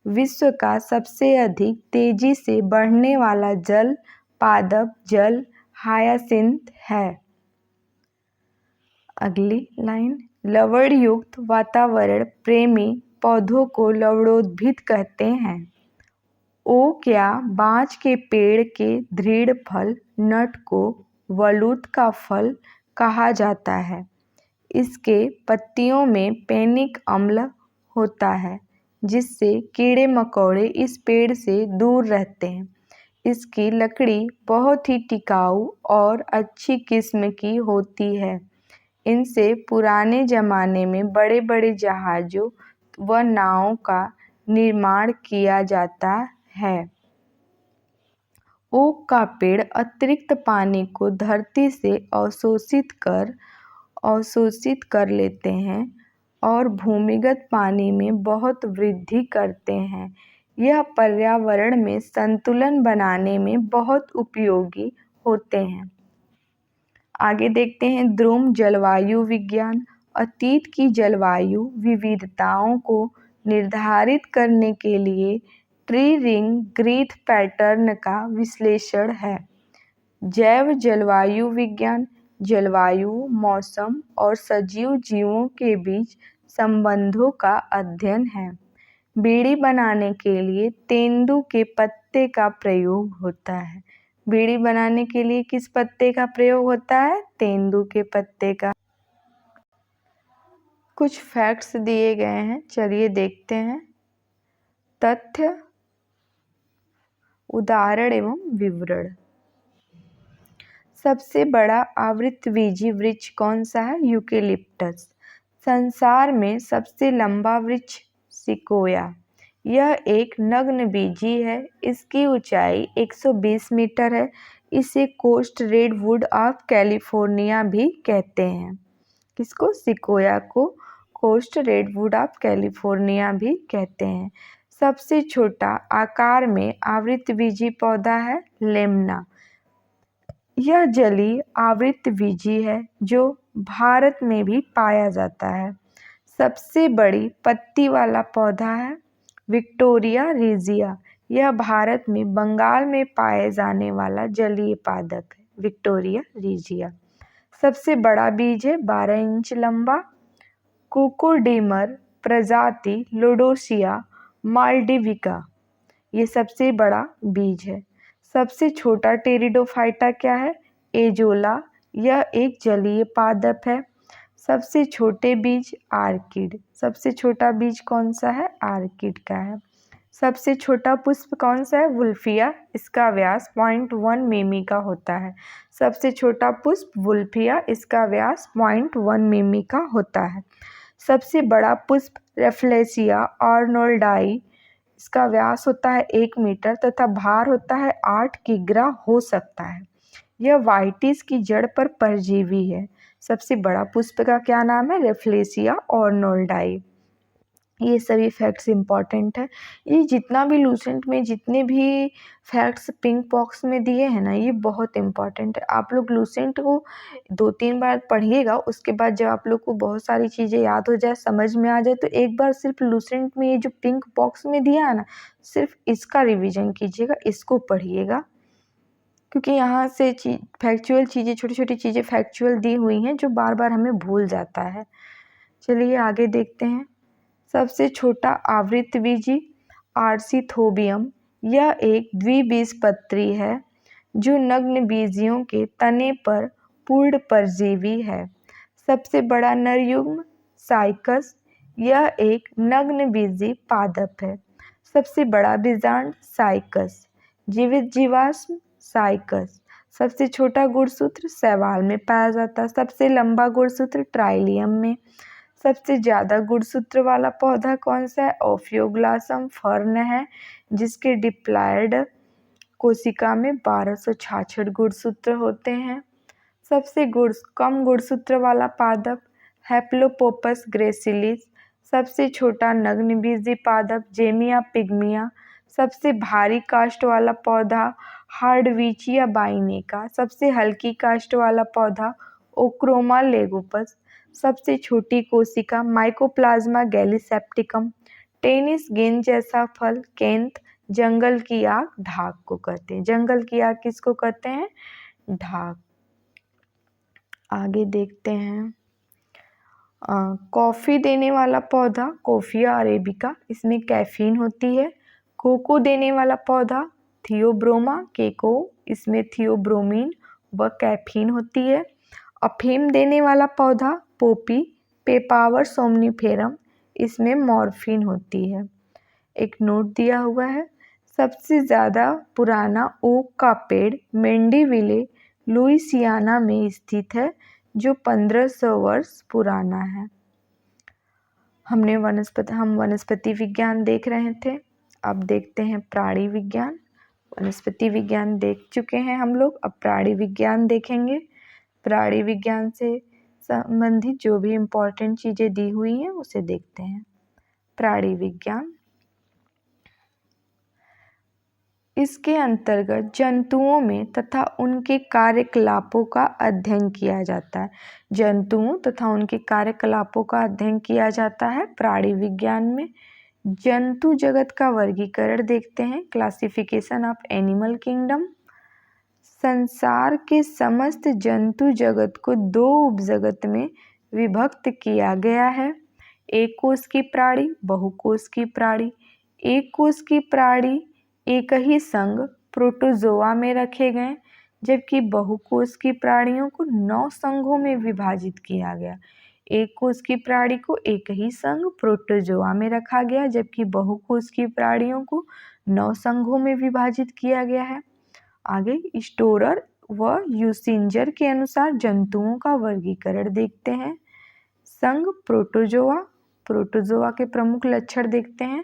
A: विश्व का सबसे अधिक तेजी से बढ़ने वाला जल पादप जल हायासिंथ है। अगली लाइन, लवण युक्त वातावरण प्रेमी पौधों को लवणोद्भिद कहते हैं। ओक या बांज के पेड़ के दृढ़ फल नट को वलूत का फल कहा जाता है। इसके पत्तियों में पेनिक अम्ल होता है, जिससे कीड़े मकोड़े इस पेड़ से दूर रहते हैं। इसकी लकड़ी बहुत ही टिकाऊ और अच्छी किस्म की होती है। इनसे पुराने ज़माने में बड़े बड़े जहाज़ों व नावों का निर्माण किया जाता है। ओक का पेड़ अतिरिक्त पानी को धरती से अवशोषित कर लेते हैं और भूमिगत पानी में बहुत वृद्धि करते हैं। यह पर्यावरण में संतुलन बनाने में बहुत उपयोगी होते हैं। आगे देखते हैं, ध्रुव जलवायु विज्ञान अतीत की जलवायु विविधताओं को निर्धारित करने के लिए ट्री रिंग ग्रीथ पैटर्न का विश्लेषण है। जैव जलवायु विज्ञान जलवायु, मौसम और सजीव जीवों के बीच संबंधों का अध्ययन है। बीड़ी बनाने के लिए तेंदू के पत्ते का प्रयोग होता है। बीड़ी बनाने के लिए किस पत्ते का प्रयोग होता है? तेंदू के पत्ते का। कुछ फैक्ट्स दिए गए हैं, चलिए देखते हैं। तथ्य, उदाहरण एवं विवरण। सबसे बड़ा आवृतबीजी वृक्ष कौन सा है? यूकेलिप्टस। संसार में सबसे लंबा वृक्ष सिकोया। यह एक नग्नबीजी है। इसकी ऊंचाई 120 मीटर है। इसे कोस्ट रेडवुड ऑफ कैलिफोर्निया भी कहते हैं। किसको? सिकोया को कोस्ट रेडवुड ऑफ कैलिफोर्निया भी कहते हैं। सबसे छोटा आकार में आवृतबीजी पौधा है लेमना। यह जलीय आवृतबीजी है जो भारत में भी पाया जाता है। सबसे बड़ी पत्ती वाला पौधा है विक्टोरिया रिजिया। यह भारत में बंगाल में पाए जाने वाला जलीय पादप है, विक्टोरिया रिजिया। सबसे बड़ा बीज है 12 इंच लंबा कुकुरडिमर प्रजाति लोडोसिया मालडिविका। ये सबसे बड़ा बीज है। सबसे छोटा टेरिडोफाइटा क्या है? एजोला। यह एक जलीय पादप है। सबसे छोटे बीज आर्किड। सबसे छोटा बीज कौन सा है? आर्किड का है। सबसे छोटा पुष्प कौन सा है? वुल्फिया। इसका व्यास 0.1 मिमी का होता है। सबसे छोटा पुष्प वुल्फिया, इसका व्यास 0.1 मिमी का होता है। सबसे बड़ा पुष्प रेफ्लेसिया आर्नोल्डाई। इसका व्यास होता है 1 मीटर तथा भार होता है 8 किग्रा हो सकता है। यह वाइटिस की जड़ पर परजीवी है। सबसे बड़ा पुष्प का क्या नाम है? रेफ्लेसिया आर्नोल्डाई। ये सभी फैक्ट्स इम्पॉर्टेंट है। ये जितना भी लूसेंट में जितने भी फैक्ट्स पिंक बॉक्स में दिए हैं ना, ये बहुत इम्पॉर्टेंट है। आप लोग लूसेंट को 2-3 बार पढ़िएगा, उसके बाद जब आप लोग को बहुत सारी चीज़ें याद हो जाए, समझ में आ जाए, तो एक बार सिर्फ लूसेंट में ये जो पिंक बॉक्स में दिया है ना, सिर्फ इसका रिविज़न कीजिएगा, इसको पढ़िएगा, क्योंकि यहाँ से फैक्चुअल चीज़ें, छोटी छोटी चीज़ें फैक्चुअल दी हुई हैं जो बार बार हमें भूल जाता है। चलिए आगे देखते हैं। सबसे छोटा आवृतबीजी आर्सीथोबियम, यह एक द्विबीजपत्री है जो नग्न बीजियों के तने पर पूर्ण परजीवी है। सबसे बड़ा नर युग्म साइकस, यह एक नग्न बीजी पादप है। सबसे बड़ा बीजांड साइकस। जीवित जीवाश्म साइकस। सबसे छोटा गुणसूत्र शैवाल में पाया जाता है। सबसे लंबा गुणसूत्र ट्राइलियम में। सबसे ज़्यादा गुणसूत्र वाला पौधा कौन सा है? ओफियोग्लासम फर्न है, जिसके डिप्लॉयड कोशिका में 1266 गुणसूत्र होते हैं। सबसे कम गुणसूत्र वाला पादप हैप्लोपोपस ग्रेसिलिस। सबसे छोटा नग्नबीजी पादप जेमिया पिग्मिया। सबसे भारी काष्ठ वाला पौधा हार्डविचिया बाइनेका। सबसे हल्की काष्ठ वाला पौधा ओक्रोमा लेगोपस। सबसे छोटी कोशिका माइकोप्लाज्मा गैलीसेप्टिकम। टेनिस गेंद जैसा फल केंत। जंगल की आग ढाक को कहते हैं। जंगल की आग किसको कहते हैं? ढाक। आगे देखते हैं। कॉफ़ी देने वाला पौधा कोफिया अरेबिका, इसमें कैफीन होती है। कोको देने वाला पौधा थियोब्रोमा केको, इसमें थियोब्रोमीन व कैफीन होती है। अफीम देने वाला पौधा पोपी पेपावर सोमनीफेरम, इसमें मॉर्फिन होती है। एक नोट दिया हुआ है। सबसे ज़्यादा पुराना ओक का पेड़ मेंडीविले लुइसियाना में स्थित है, जो 1500 वर्ष पुराना है। हम वनस्पति विज्ञान देख रहे थे। अब देखते हैं प्राणी विज्ञान। वनस्पति विज्ञान देख चुके हैं हम लोग, अब प्राणी विज्ञान देखेंगे। प्राणी विज्ञान से संबंधित जो भी इम्पोर्टेंट चीज़ें दी हुई हैं उसे देखते हैं। प्राणी विज्ञान, इसके अंतर्गत जंतुओं में तथा उनके कार्यकलापों का अध्ययन किया जाता है। जंतुओं तथा उनके कार्यकलापों का अध्ययन किया जाता है प्राणी विज्ञान में। जंतु जगत का वर्गीकरण देखते हैं, क्लासिफिकेशन ऑफ एनिमल किंगडम। संसार के समस्त जंतु जगत को 2 उपजगत में विभक्त किया गया है। एक कोश की प्राणी, बहुकोश की प्राणी। एक कोश की प्राणी एक ही संघ प्रोटोजोआ में रखे गए, जबकि बहुकोश की प्राणियों को 9 संघों में विभाजित किया गया। एक कोश की प्राणी को एक ही संघ प्रोटोजोआ में रखा गया, जबकि बहुकोश की प्राणियों को 9 संघों में विभाजित किया गया है। आगे स्टोरर व यूसिंजर के अनुसार जंतुओं का वर्गीकरण देखते हैं। संघ प्रोटोजोआ। प्रोटोजोआ के प्रमुख लक्षण देखते हैं।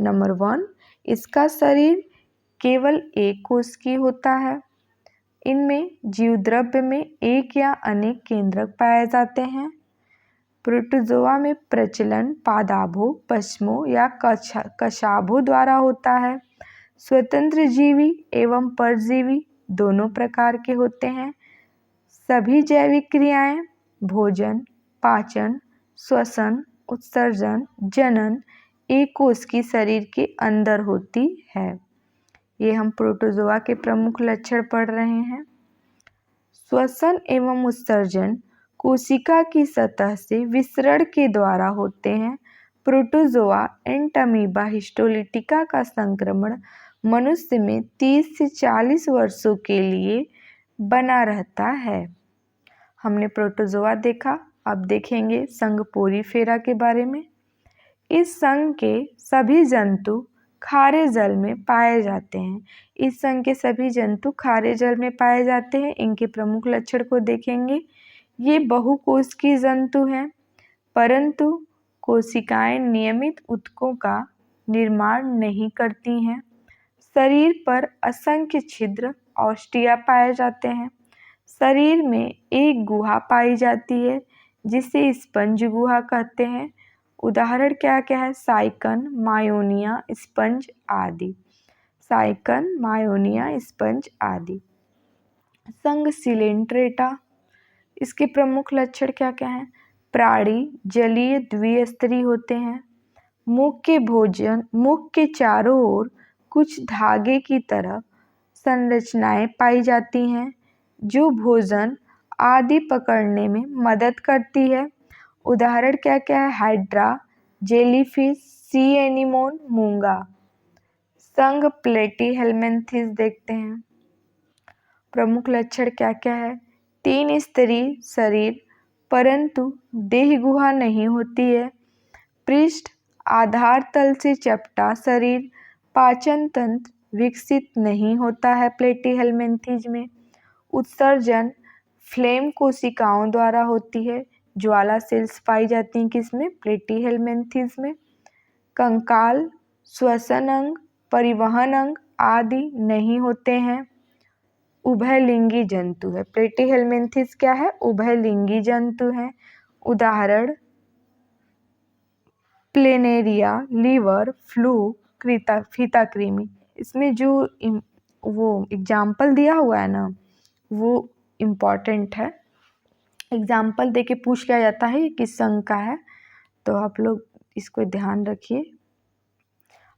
A: नंबर 1, इसका शरीर केवल एक कोश की होता है। इनमें जीवद्रव्य में एक या अनेक केंद्रक पाए जाते हैं। प्रोटोजोआ में प्रचलन पादाभों, पश्मों या कशाभों द्वारा होता है। स्वतंत्र जीवी एवं परजीवी दोनों प्रकार के होते हैं। सभी जैविक क्रियाएं भोजन, पाचन, श्वसन, उत्सर्जन, जनन एक कोश की शरीर के अंदर होती है। ये हम प्रोटोजोआ के प्रमुख लक्षण पढ़ रहे हैं। श्वसन एवं उत्सर्जन कोशिका की सतह से विसरण के द्वारा होते हैं। प्रोटोजोआ एंटमीबा हिस्टोलिटिका का संक्रमण मनुष्य में 30 से 40 वर्षों के लिए बना रहता है। हमने प्रोटोजोआ देखा, अब देखेंगे संघ पोरीफेरा के बारे में। इस संघ के सभी जंतु खारे जल में पाए जाते हैं। इस संघ के सभी जंतु खारे जल में पाए जाते हैं। इनके प्रमुख लक्षण को देखेंगे। ये बहुकोश की जंतु हैं, परंतु कोशिकाएं नियमित ऊतकों का निर्माण नहीं करती हैं। शरीर पर असंख्य छिद्र ऑस्टिया पाए जाते हैं। शरीर में एक गुहा पाई जाती है, जिसे स्पंज गुहा कहते हैं। उदाहरण क्या क्या है? साइकन, मायोनिया, स्पंज आदि। साइकन, मायोनिया, स्पंज आदि। संघ सिलेंट्रेटा, इसके प्रमुख लक्षण क्या क्या हैं? प्राणी जलीय द्विस्तरीय होते हैं। मुख के चारों ओर कुछ धागे की तरह संरचनाएं पाई जाती हैं जो भोजन आदि पकड़ने में मदद करती है। उदाहरण क्या क्या है? हाइड्रा, जेलीफिश, सी एनीमोन, मूंगा। संघ प्लेटीहेल्मिन्थेस देखते हैं। प्रमुख लक्षण क्या क्या है? 3 स्तरीय शरीर परंतु देह गुहा नहीं होती है। पृष्ठ आधार तल से चपटा शरीर, पाचन तंत्र विकसित नहीं होता है प्लेटीहेल्मिन्थेस में। उत्सर्जन फ्लेम कोशिकाओं द्वारा होती है। ज्वाला सेल्स पाई जाती हैं किसमें? प्लेटीहेल्मिन्थेस में। कंकाल, श्वसन अंग, परिवहन अंग आदि नहीं होते हैं। उभयलिंगी जंतु है। प्लेटीहेल्मिन्थेस क्या है? उभयलिंगी जंतु है। उदाहरण प्लेनेरिया, लीवर, फ्लूक, फीताकृमि। इसमें जो वो एग्जाम्पल दिया हुआ है ना, वो इम्पॉर्टेंट है। एग्जाम्पल दे के पूछ लिया जाता है ये किस संघ का है, तो आप लोग इसको ध्यान रखिए।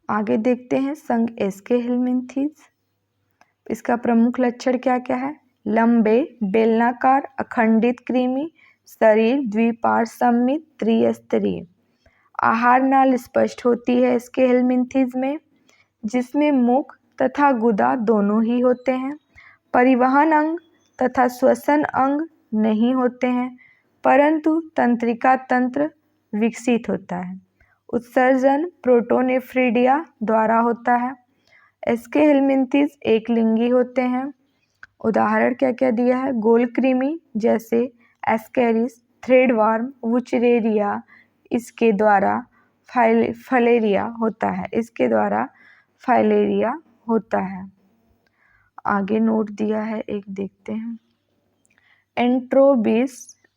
A: आगे देखते हैं संघ एस्केहेल्मिन्थेस। इसका प्रमुख लक्षण क्या क्या है? लंबे बेलनाकार अखंडित कृमि, शरीर द्विपार्श्वसम्मित त्रिस्तरीय। आहार नाल स्पष्ट होती है एस्केहेल्मिन्थेस में, जिसमें मुख तथा गुदा दोनों ही होते हैं। परिवहन अंग तथा श्वसन अंग नहीं होते हैं, परंतु तंत्रिका तंत्र विकसित होता है। उत्सर्जन प्रोटोनेफ्रिडिया द्वारा होता है। एस्केहेल्मिन्थेस एक लिंगी होते हैं। उदाहरण क्या क्या दिया है? गोल कृमि जैसे एस्केरिस, थ्रेडवर्म, वुचरेरिया, इसके द्वारा फाइलेरिया होता है। इसके द्वारा फाइलेरिया होता है। आगे नोट दिया है एक, देखते हैं।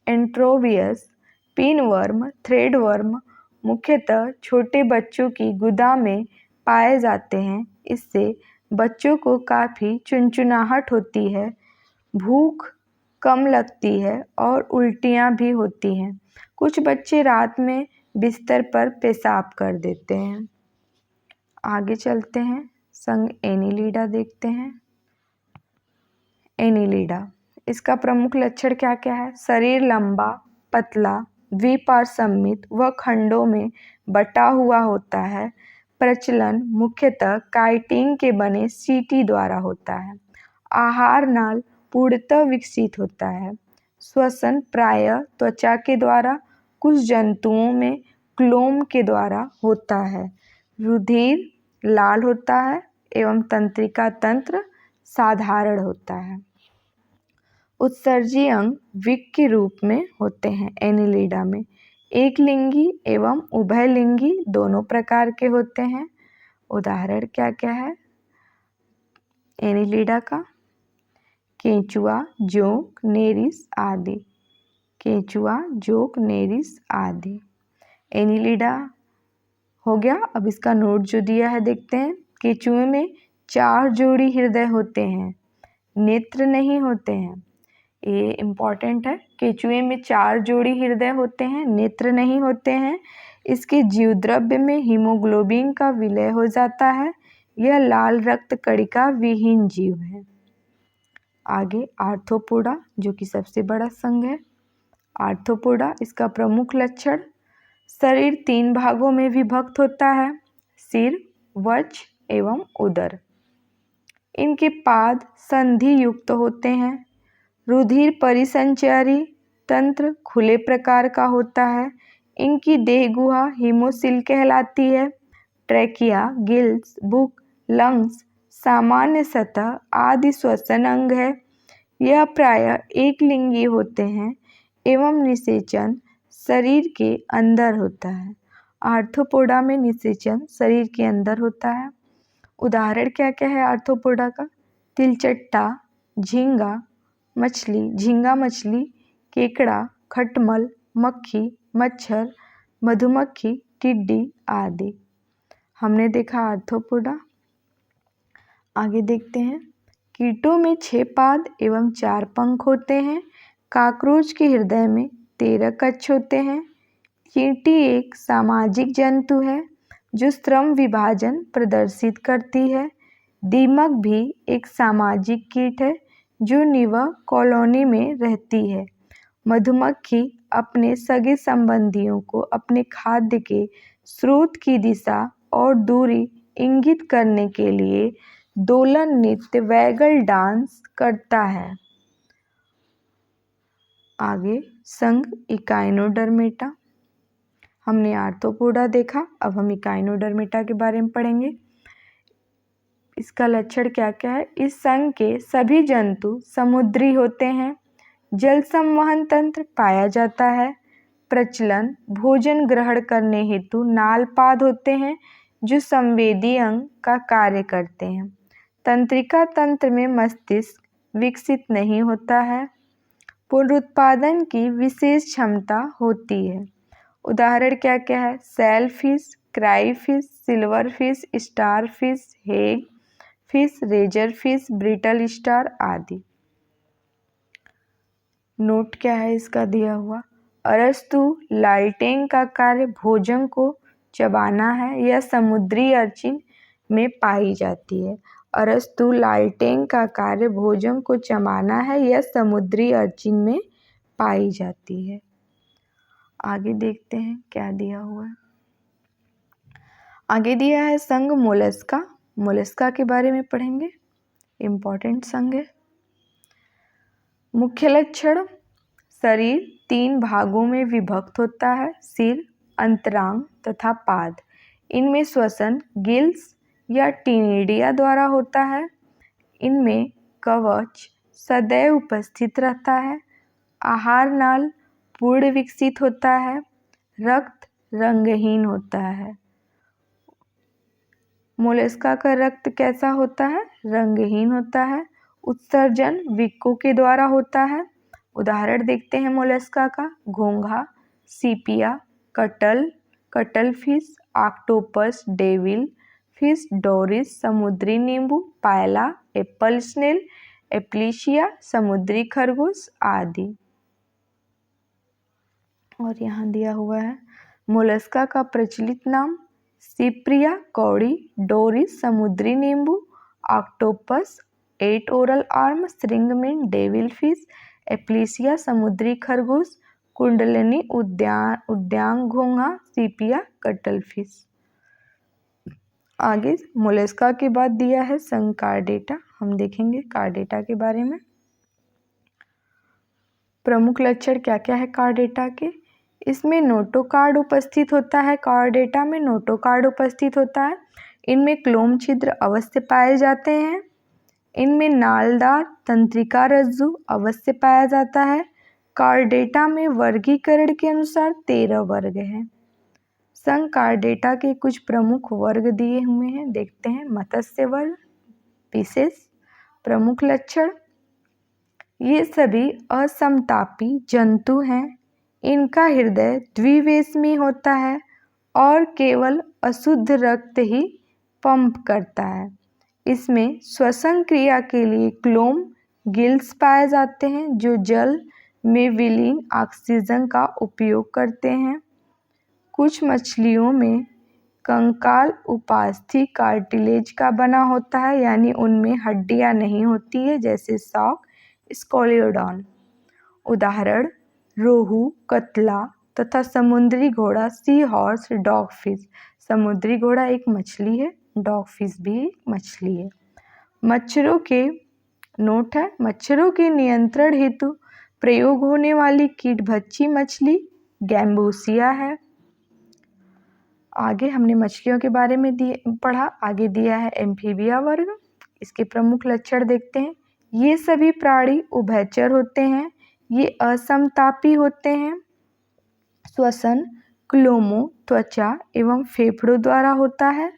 A: एंट्रोबियस, पिनवर्म, थ्रेडवर्म मुख्यतः छोटे बच्चों की गुदा में पाए जाते हैं। इससे बच्चों को काफ़ी चुनचुनाहट होती है, भूख कम लगती है और उल्टियाँ भी होती हैं। कुछ बच्चे रात में बिस्तर पर पेशाब कर देते हैं। आगे चलते हैं, संघ एनीलिडा देखते हैं। एनीलिडा, इसका प्रमुख लक्षण क्या क्या है? शरीर लंबा, पतला, द्विपार्श्वसम्मित व खंडों में बटा हुआ होता है। प्रचलन मुख्यतः काइटिन के बने सीटी द्वारा होता है। आहार नाल पूर्णतः विकसित होता है। श्वसन प्रायः त्वचा के द्वारा, कुछ जंतुओं में क्लोम के द्वारा होता है। रुधिर लाल होता है एवं तंत्रिका तंत्र साधारण होता है। उत्सर्जी अंग विक के रूप में होते हैं। एनीलिडा में एक लिंगी एवं उभयलिंगी दोनों प्रकार के होते हैं। उदाहरण क्या क्या है एनीलिडा का? केंचुआ, जोंक, नेरिस आदि। केंचुआ, जोंक, नेरिस आदि। एनीलिडा हो गया। अब इसका नोट जो दिया है देखते हैं। केंचुए में 4 जोड़ी हृदय होते हैं, नेत्र नहीं होते हैं। ये इम्पॉर्टेंट है। केंचुए में 4 जोड़ी हृदय होते हैं, नेत्र नहीं होते हैं। इसके जीवद्रव्य में हीमोग्लोबिन का विलय हो जाता है। यह लाल रक्त कणिका विहीन जीव है। आगे आर्थ्रोपोडा, जो कि सबसे बड़ा संघ है। आर्थ्रोपोडा, इसका प्रमुख लक्षण शरीर 3 भागों में विभक्त होता है, सिर, वक्ष एवं उदर। इनके पाद संधि युक्त होते हैं। रुधिर परिसंचरी तंत्र खुले प्रकार का होता है। इनकी देह गुहा हीमोसिल कहलाती है। ट्रैकिया, गिल्स, बुक, लंग्स, सामान्य सतह आदि श्वसन अंग है। यह प्रायः एक लिंगी होते हैं एवं निषेचन शरीर के अंदर होता है। आर्थ्रोपोडा में निषेचन शरीर के अंदर होता है। उदाहरण क्या क्या है आर्थ्रोपोडा का? तिलचट्टा, झींगा मछली, केकड़ा, खटमल, मक्खी, मच्छर, मधुमक्खी, टिड्डी आदि। हमने देखा आर्थ्रोपोडा। आगे देखते हैं। कीटों में 6 पाद एवं 4 पंख होते हैं। कॉकरोच के हृदय में 13 कक्ष होते हैं। चींटी एक सामाजिक जंतु है जो श्रम विभाजन प्रदर्शित करती है। दीमक भी एक सामाजिक कीट है जो निवाह कॉलोनी में रहती है। मधुमक्खी अपने सगे संबंधियों को अपने खाद्य के स्रोत की दिशा और दूरी इंगित करने के लिए दोलन नृत्य वैगल डांस करता है। आगे संघ इकाइनोडर्मेटा। हमने आर्थ्रोपोडा देखा, अब हम इकाइनोडर्मेटा के बारे में पढ़ेंगे। इसका लक्षण क्या क्या है? इस संघ के सभी जंतु समुद्री होते हैं। जल संवहन तंत्र पाया जाता है। प्रचलन भोजन ग्रहण करने हेतु नालपाद होते हैं जो संवेदी अंग का कार्य करते हैं। तंत्रिका तंत्र में मस्तिष्क विकसित नहीं होता है। पुनरुत्पादन की विशेष क्षमता होती है। उदाहरण क्या क्या है? Sailfish, crayfish, silver fish, star fish, hag fish, razor fish, brittle star आदि। नोट क्या है इसका दिया हुआ? अरस्तु लाइटेन का कार्य भोजन को चबाना है। यह समुद्री अर्चिन में पाई जाती है। अरस्तु लाइटेन का कार्य भोजन को चबाना है। यह समुद्री अर्चिन में पाई जाती है। आगे देखते हैं क्या दिया हुआ है। आगे दिया है संघ मोलस्का। मोलस्का के बारे में पढ़ेंगे। इम्पोर्टेंट संघ है। मुख्य लक्षण: शरीर 3 भागों में विभक्त होता है, सिर, अंतरांग तथा पाद। इनमें श्वसन गिल्स या टिनिडिया द्वारा होता है। इनमें कवच सदैव उपस्थित रहता है। आहार नाल पूर्ण विकसित होता है। रक्त रंगहीन होता है। मोलस्का का रक्त कैसा होता है? रंगहीन होता है। उत्सर्जन वृक्कों के द्वारा होता है। उदाहरण देखते हैं मोलस्का का। घोंघा, Sepia, cuttle fish, octopus, devil fish, Doris, समुद्री नींबू, पायला, एप्पल स्नेल, एप्लीशिया, समुद्री खरगोश आदि। और यहाँ दिया हुआ है मोलस्का का प्रचलित नाम: सिप्रिया, कौड़ी, डोरिस, समुद्री नींबू, ऑक्टोपस, 8 ओरल आर्म, श्रिंगमिन, डेविल फिश, एप्लीसिया, समुद्री खरगोश, कुंडलिनी, उद्यांग घोंघा, सीपिया, कटल फिश। आगे मोलस्का के बाद दिया है संघ कार्डेटा। हम देखेंगे कार्डेटा के बारे में। प्रमुख लक्षण क्या क्या है कार्डेटा के? इसमें नोटोकार्ड उपस्थित होता है। कार्डेटा में नोटोकार्ड उपस्थित होता है। इनमें क्लोम छिद्र अवश्य पाए जाते हैं। इनमें नालदार तंत्रिका रज्जु अवश्य पाया जाता है। कार्डेटा में वर्गीकरण के अनुसार 13 वर्ग हैं। संघ कार्डेटा के कुछ प्रमुख वर्ग दिए हुए हैं, देखते हैं। मत्स्य वर्ग विशेष। प्रमुख लक्षण: ये सभी असमतापी जंतु हैं। इनका हृदय द्विवेशमी होता है और केवल अशुद्ध रक्त ही पंप करता है। इसमें श्वसन क्रिया के लिए क्लोम गिल्स पाए जाते हैं जो जल में विलीन ऑक्सीजन का उपयोग करते हैं। कुछ मछलियों में कंकाल उपास्थि कार्टिलेज का बना होता है, यानी उनमें हड्डियां नहीं होती है, जैसे शार्क, स्कोलियोडॉन। उदाहरण रोहू, कतला तथा समुद्री घोड़ा, सी हॉर्स, डॉग फिश। समुद्री घोड़ा एक मछली है, डॉग फिश भी एक मछली है। मच्छरों के नोट है। मच्छरों के नियंत्रण हेतु प्रयोग होने वाली कीटभक्षी मछली गैम्बूसिया है। आगे हमने मछलियों के बारे में पढ़ा। आगे दिया है एम्फीबिया वर्ग। इसके प्रमुख लक्षण देखते हैं। ये सभी प्राणी उभयचर होते हैं। ये असमतापी होते हैं। श्वसन क्लोमो, त्वचा एवं फेफड़ों द्वारा होता है।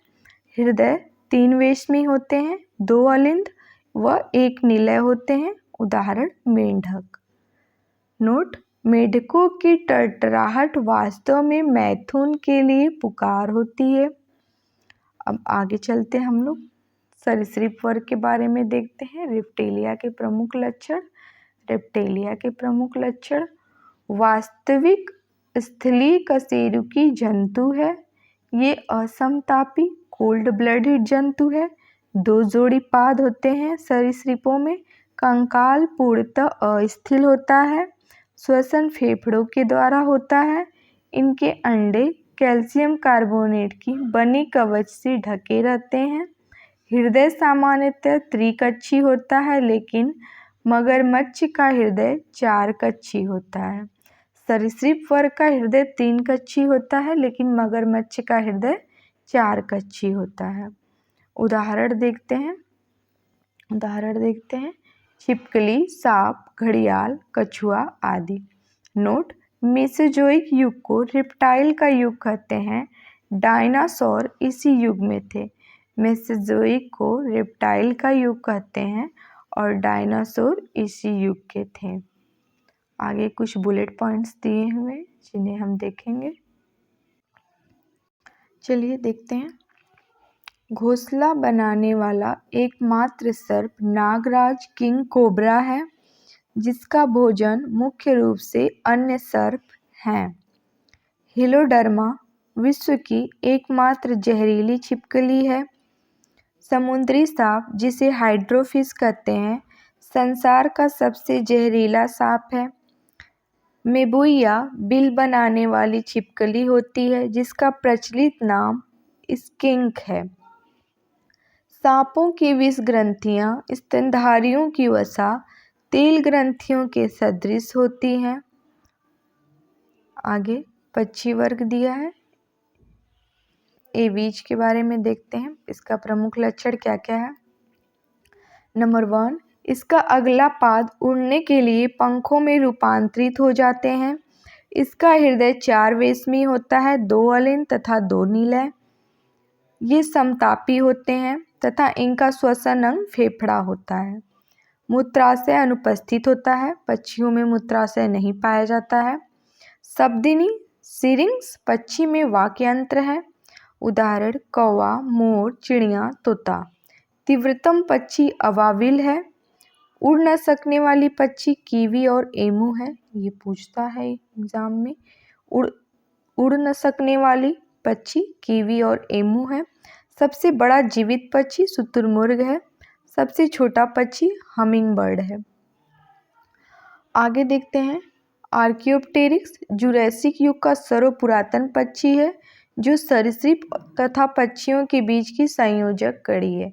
A: हृदय 3 वेशमी होते हैं, 2 अलिंद व 1 निलय होते हैं। उदाहरण मेंढक। नोट: मेढकों की टरटराहट वास्तव में मैथुन के लिए पुकार होती है। अब आगे चलते हैं हम लोग सरीसृप वर्ग के बारे में देखते हैं। रेप्टिलिया के प्रमुख लक्षण। रेप्टिलिया के प्रमुख लक्षण वास्तविक स्थलीय कशेरुकी जंतु है। ये असमतापी कोल्ड ब्लडेड जंतु है। 2 जोड़ी पाद होते हैं सरीसृपों में। कंकाल पूर्णतः अस्थिर होता है। श्वसन फेफड़ों के द्वारा होता है। इनके अंडे कैल्शियम कार्बोनेट की बनी कवच से ढके रहते हैं। हृदय सामान्यतः त्रिकक्षी होता है, लेकिन मगरमच्छ का हृदय 4 कक्षी होता है। सरीसृप वर्ग का हृदय 3 कक्षी होता है, लेकिन मगरमच्छ का हृदय 4 कक्षी होता है। उदाहरण देखते हैं छिपकली, सांप, घड़ियाल, कछुआ आदि। नोट: मेसोजोइक युग को रिप्टाइल का युग कहते हैं। डायनासोर इसी युग में थे। मेसोजोइक को रिप्टाइल का युग कहते हैं और डायनासोर इसी युग के थे। आगे कुछ बुलेट पॉइंट्स दिए हुए जिन्हें हम देखेंगे। चलिए देखते हैं। घोंसला बनाने वाला एकमात्र सर्प नागराज किंग कोबरा है, जिसका भोजन मुख्य रूप से अन्य सर्प हैं। हिलोडर्मा विश्व की एकमात्र जहरीली छिपकली है। समुद्री सांप, जिसे हाइड्रोफिश कहते हैं, संसार का सबसे जहरीला सांप है। मेबुइया बिल बनाने वाली छिपकली होती है, जिसका प्रचलित नाम स्किंक है। सांपों की विष ग्रंथियां स्तनधारियों की वसा तेल ग्रंथियों के सदृश होती हैं। आगे पक्षी वर्ग दिया है। एवीज के बारे में देखते हैं। इसका प्रमुख लक्षण क्या क्या है। नंबर 1, इसका अगला पाद उड़ने के लिए पंखों में रूपांतरित हो जाते हैं। इसका हृदय 4 वेशमी होता है, 2 अलिंद तथा 2 निलय। ये समतापी होते हैं तथा इनका श्वसन अंग फेफड़ा होता है। मूत्राशय अनुपस्थित होता है। पक्षियों में मूत्राशय नहीं पाया जाता है। शब्दिनी सिरिंग्स पक्षी में वाक्यंत्र है। उदाहरण कौवा, मोर, चिड़िया, तोता। तीव्रतम पक्षी अवाविल है। उड़ न सकने वाली पक्षी कीवी और एमू है। ये पूछता है एग्जाम में। उड़ न सकने वाली पक्षी कीवी और एमू है। सबसे बड़ा जीवित पक्षी शुतुरमुर्ग है। सबसे छोटा पक्षी हमिंग बर्ड है। आगे देखते हैं। आर्कियोप्टेरिक्स जुरैसिक युग का सर्वपुरातन पक्षी है, जो सरीसृप तथा पक्षियों के बीच की संयोजक कड़ी है।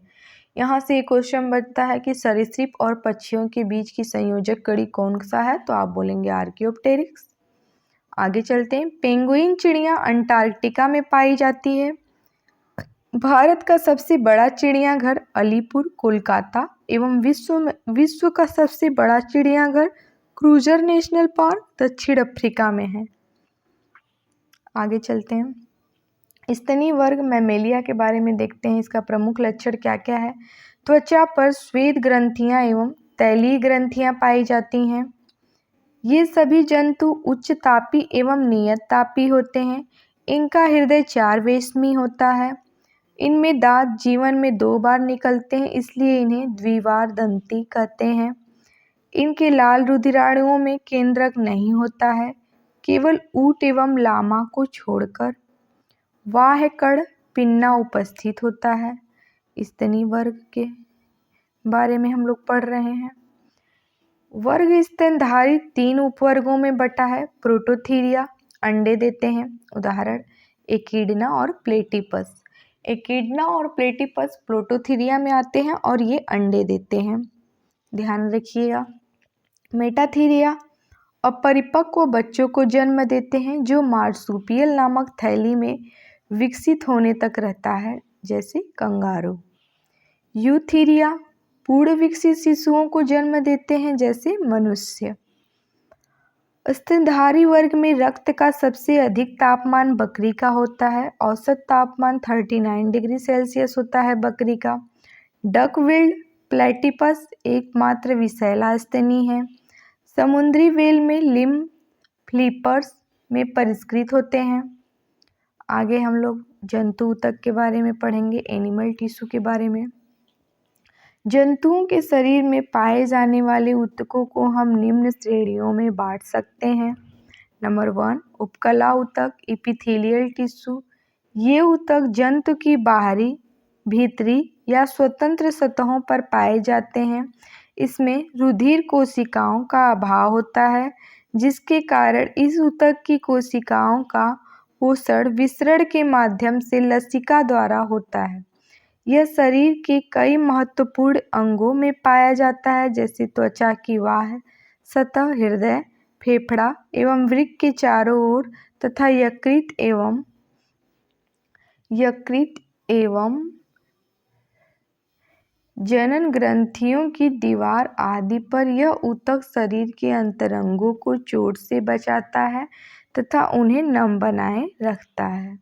A: यहाँ से एक क्वेश्चन बनता है कि सरीसृप और पक्षियों के बीच की संयोजक कड़ी कौन सा है, तो आप बोलेंगे आर्कियोप्टेरिक्स। आगे चलते हैं। पेंगुइन चिड़िया अंटार्कटिका में पाई जाती है। भारत का सबसे बड़ा चिड़ियाघर अलीपुर, कोलकाता एवं विश्व का सबसे बड़ा चिड़ियाघर क्रूजर नेशनल पार्क दक्षिण अफ्रीका में है। आगे चलते हैं। स्तनी वर्ग मैमेलिया के बारे में देखते हैं। इसका प्रमुख लक्षण क्या क्या है। त्वचा पर श्वेत ग्रंथियां एवं तैलीय ग्रंथियां पाई जाती हैं। ये सभी जंतु उच्च तापी एवं नियत तापी होते हैं। इनका हृदय 4 वेशमी होता है। इनमें दांत जीवन में 2 बार निकलते हैं, इसलिए इन्हें द्विवार दंती कहते हैं। इनके लाल रुधिराणुओं में केंद्रक नहीं होता है, केवल ऊंट एवं लामा को छोड़कर। वाहकड़ पिन्ना उपस्थित होता है। स्तनी वर्ग के बारे में हम लोग पढ़ रहे हैं। वर्ग स्तनधारी 3 उपवर्गों में बटा है। प्रोटोथीरिया अंडे देते हैं। उदाहरण एकिडना और प्लेटिपस। एकिडना और प्लेटिपस प्रोटोथीरिया में आते हैं और ये अंडे देते हैं, ध्यान रखिएगा। मेटाथीरिया अपरिपक्व बच्चों को जन्म देते हैं, जो मार्सुपियल नामक थैली में विकसित होने तक रहता है, जैसे कंगारू। यूथीरिया पूर्ण विकसित शिशुओं को जन्म देते हैं, जैसे मनुष्य। स्तनधारी वर्ग में रक्त का सबसे अधिक तापमान बकरी का होता है। औसत तापमान 39 डिग्री सेल्सियस होता है बकरी का। डक-बिल्ड प्लेटिपस एकमात्र विषैला स्तनी है। समुद्री व्हेल में लिम्ब फ्लिपर्स में परिष्कृत होते हैं। आगे हम लोग जंतु ऊतक के बारे में पढ़ेंगे, एनिमल टिश्यू के बारे में। जंतुओं के शरीर में पाए जाने वाले ऊतकों को हम निम्न श्रेणियों में बांट सकते हैं। नंबर 1, उपकला ऊतक, एपिथेलियल टिश्यू। ये ऊतक जंतु की बाहरी, भीतरी या स्वतंत्र सतहों पर पाए जाते हैं। इसमें रुधिर कोशिकाओं का अभाव होता है, जिसके कारण इस ऊतक की कोशिकाओं का पोषण विसरण के माध्यम से लसिका द्वारा होता है। यह शरीर के कई महत्वपूर्ण अंगों में पाया जाता है, जैसे त्वचा की बाह्य सतह, हृदय, फेफड़ा एवं वृक्क के चारों ओर तथा यकृत एवं जनन ग्रंथियों की दीवार आदि पर। यह ऊतक शरीर के अंतरंगों को चोट से बचाता है तथा उन्हें नम बनाए रखता है।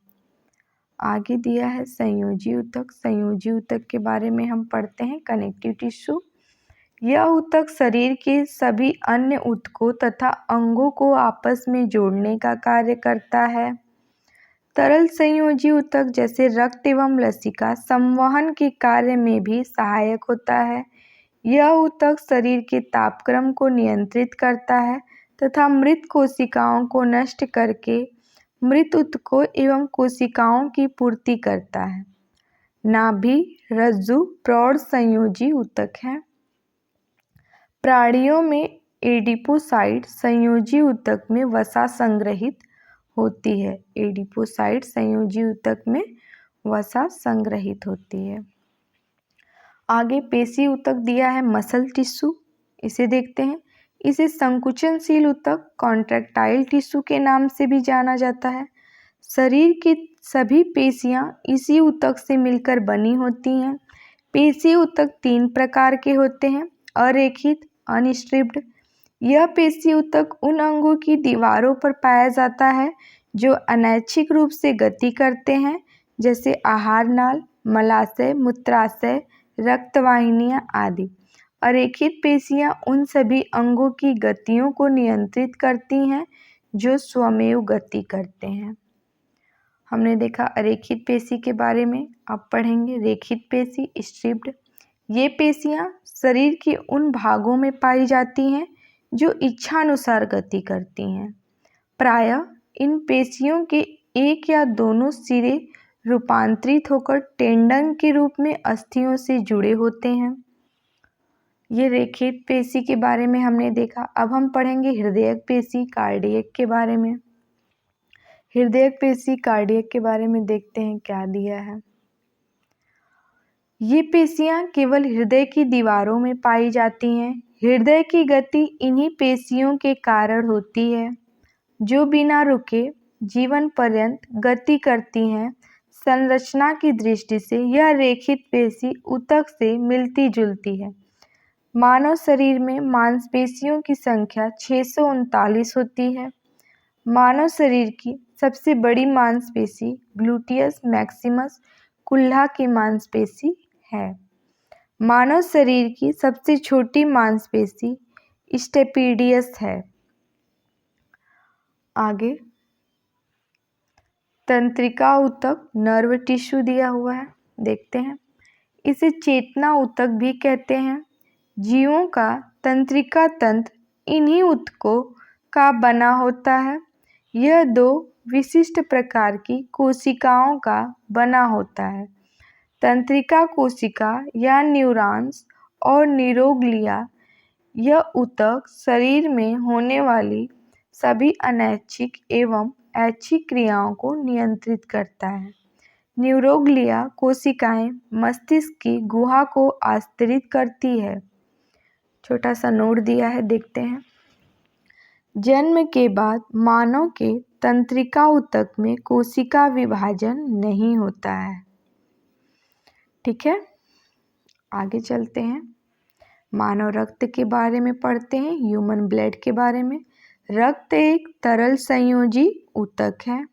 A: आगे दिया है संयोजी ऊतक। संयोजी ऊतक के बारे में हम पढ़ते हैं, कनेक्टिव टिश्यू। यह ऊतक शरीर के सभी अन्य ऊतकों तथा अंगों को आपस में जोड़ने का कार्य करता है। तरल संयोजी ऊतक जैसे रक्त एवं लसिका संवहन के कार्य में भी सहायक होता है। यह ऊतक शरीर के तापक्रम को नियंत्रित करता है तथा मृत कोशिकाओं को नष्ट करके मृत ऊतकों एवं कोशिकाओं की पूर्ति करता है। नाभि रज्जु प्रौढ़ संयोजी ऊतक है। प्राणियों में एडिपोसाइट संयोजी ऊतक में वसा संग्रहित होती है। एडिपोसाइट संयोजी ऊतक में वसा संग्रहित होती है। आगे पेशी ऊतक दिया है, मसल टिश्यू। इसे देखते हैं। इसे संकुचनशील ऊतक, कॉन्ट्रैक्टाइल टिश्यू के नाम से भी जाना जाता है। शरीर की सभी पेशियां इसी ऊतक से मिलकर बनी होती हैं। पेशी ऊतक 3 प्रकार के होते हैं, अरेखित, अनस्ट्रिप्ड। यह पेशी ऊतक उन अंगों की दीवारों पर पाया जाता है जो अनैच्छिक रूप से गति करते हैं, जैसे आहार नाल, मलाशय, मूत्राशय, रक्तवाहिनियां आदि। अरेखित पेशियां उन सभी अंगों की गतियों को नियंत्रित करती हैं जो स्वमेव गति करते हैं। हमने देखा अरेखित पेशी के बारे में। अब पढ़ेंगे रेखित पेशी, स्ट्रिप्ड। ये पेशियां शरीर के उन भागों में पाई जाती हैं जो इच्छानुसार गति करती हैं। प्रायः इन पेशियों के एक या दोनों सिरे रूपांतरित होकर टेंडन के रूप में अस्थियों से जुड़े होते हैं। ये रेखित पेशी के बारे में हमने देखा। अब हम पढ़ेंगे हृदयक पेशी, कार्डियक के बारे में। हृदयक पेशी, कार्डियक के बारे में देखते हैं क्या दिया है। ये पेशियां केवल हृदय की दीवारों में पाई जाती हैं। हृदय की गति इन्हीं पेशियों के कारण होती है, जो बिना रुके जीवन पर्यंत गति करती हैं। संरचना की दृष्टि से यह रेखित पेशी ऊतक से मिलती जुलती है। मानव शरीर में मांसपेशियों की संख्या 639 होती है। मानव शरीर की सबसे बड़ी मांसपेशी ग्लूटियस मैक्सिमस कुल्ला की मांसपेशी है। मानव शरीर की सबसे छोटी मांसपेशी स्टेपिडियस है। आगे तंत्रिका ऊतक, नर्व टिश्यू दिया हुआ है, देखते हैं। इसे चेतना ऊतक भी कहते हैं। जीवों का तंत्रिका तंत्र इन्हीं ऊतकों का बना होता है। यह 2 विशिष्ट प्रकार की कोशिकाओं का बना होता है, तंत्रिका कोशिका या न्यूरॉन्स और न्यूरोग्लिया। यह ऊतक शरीर में होने वाली सभी अनैच्छिक एवं ऐच्छिक क्रियाओं को नियंत्रित करता है। न्यूरोग्लिया कोशिकाएं मस्तिष्क की गुहा को आस्तरित करती है। छोटा सा नोट दिया है, देखते हैं। जन्म के बाद मानव के तंत्रिका ऊतक में कोशिका विभाजन नहीं होता है। ठीक है, आगे चलते हैं। मानव रक्त के बारे में पढ़ते हैं, ह्यूमन ब्लड के बारे में। रक्त एक तरल संयोजी ऊतक है।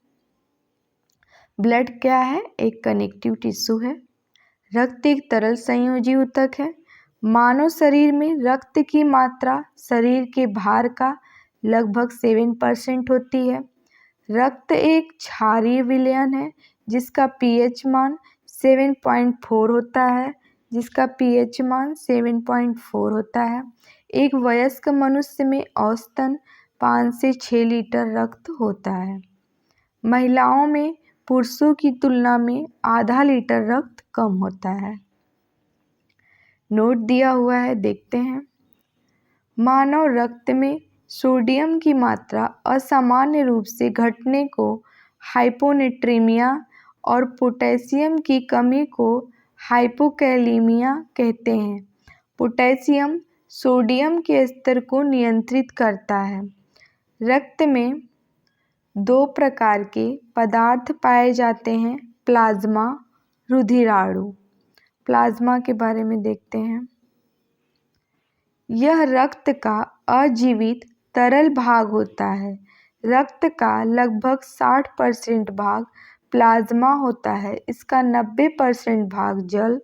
A: ब्लड क्या है? एक कनेक्टिव टिश्यू है। रक्त एक तरल संयोजी ऊतक है। मानव शरीर में रक्त की मात्रा शरीर के भार का लगभग 7% होती है। रक्त एक क्षारीय विलयन है जिसका pH मान 7.4 होता है एक वयस्क मनुष्य में औसतन 5 से 6 लीटर रक्त होता है। महिलाओं में पुरुषों की तुलना में आधा लीटर रक्त कम होता है। नोट दिया हुआ है, देखते हैं। मानव रक्त में सोडियम की मात्रा असामान्य रूप से घटने को हाइपोनेट्रीमिया और पोटेशियम की कमी को हाइपोकैलिमिया कहते हैं। पोटेशियम सोडियम के स्तर को नियंत्रित करता है। रक्त में 2 प्रकार के पदार्थ पाए जाते हैं, प्लाज्मा, रुधिराणु। प्लाज्मा के बारे में देखते हैं। यह रक्त का अजीवित तरल भाग होता है। रक्त का लगभग 60% भाग प्लाज्मा होता है। इसका 90% भाग जल,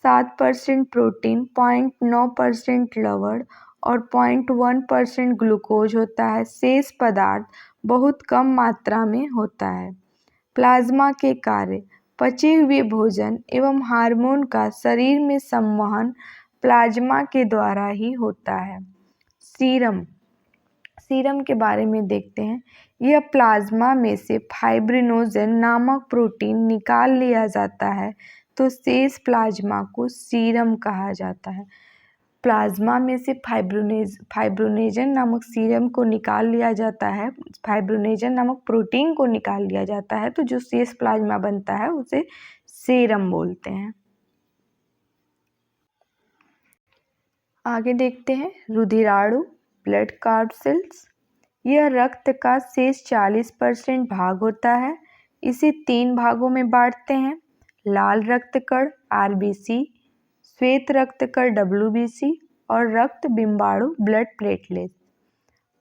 A: 7% प्रोटीन, 0.9% लवण और 0.1% ग्लूकोज होता है। शेष पदार्थ बहुत कम मात्रा में होता है। प्लाज्मा के कार्य: पचे हुए भोजन एवं हार्मोन का शरीर में संवहन प्लाज्मा के द्वारा ही होता है। सीरम के बारे में देखते हैं। यह प्लाज्मा में से फाइब्रिनोजन नामक प्रोटीन निकाल लिया जाता है तो शेष प्लाज्मा को सीरम कहा जाता है। प्लाज्मा में से फाइब्रिनोजन नामक सीरम को निकाल लिया जाता है, फाइब्रिनोजन नामक प्रोटीन को निकाल लिया जाता है तो जो शेष प्लाज्मा बनता है उसे सीरम बोलते हैं। आगे देखते हैं रुधिराणु, ब्लड कार्पसेल्स। यह रक्त का शेष 40% भाग होता है। इसे 3 भागों में बांटते हैं, लाल रक्तकण RBC, श्वेत रक्तकण WBC और रक्त बिंबाणु ब्लड प्लेटलेट।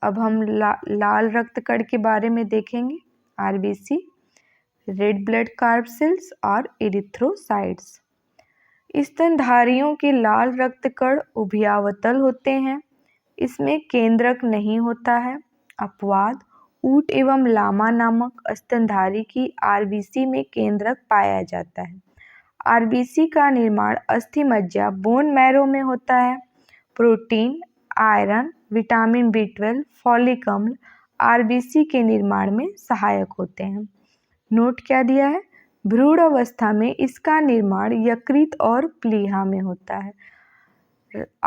A: अब हम लाल रक्तकण के बारे में देखेंगे, RBC, रेड ब्लड कार्पसेल्स और इरिथ्रोसाइट्स। स्तनधारियों के लाल रक्तकण उभयावतल होते हैं। इसमें केंद्रक नहीं होता है। अपवाद: ऊंट एवं लामा नामक स्तनधारी की RBC में केंद्रक पाया जाता है। RBC का निर्माण अस्थि मज्जा बोन मैरो में होता है। Protein, iron, vitamin B12, folic अम्ल RBC के निर्माण में सहायक होते हैं। नोट क्या दिया है? भ्रूण अवस्था में इसका निर्माण यकृत और प्लीहा में होता है।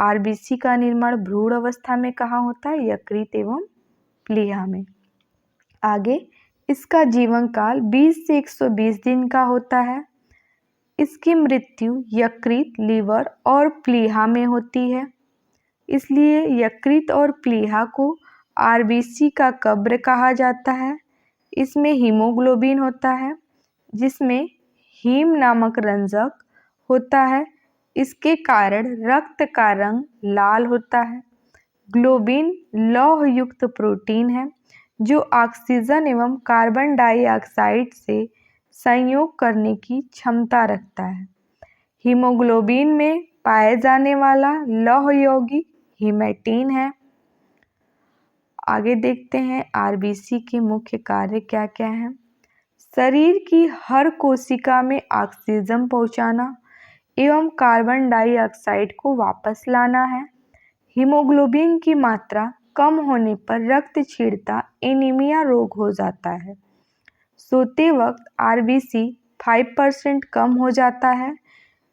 A: RBC का निर्माण भ्रूण अवस्था में कहाँ होता है? यकृत एवं प्लीहा में। आगे, इसका जीवन काल 20 से 120 दिन का होता है। इसकी मृत्यु यकृत, लीवर और प्लीहा में होती है। इसलिए यकृत और प्लीहा को RBC का कब्र कहा जाता है। इसमें हीमोग्लोबिन होता है जिसमें हीम नामक रंजक होता है। इसके कारण रक्त का रंग लाल होता है। ग्लोबिन लौह युक्त प्रोटीन है जो ऑक्सीजन एवं कार्बन डाइऑक्साइड से संयोग करने की क्षमता रखता है। हीमोग्लोबिन में पाए जाने वाला लौह यौगिक हीमेटिन है। आगे देखते हैं RBC के मुख्य कार्य क्या क्या हैं। शरीर की हर कोशिका में ऑक्सीजन पहुंचाना एवं कार्बन डाइऑक्साइड को वापस लाना है। हीमोग्लोबिन की मात्रा कम होने पर रक्तक्षीणता एनीमिया रोग हो जाता है। सोते वक्त RBC 5% कम हो जाता है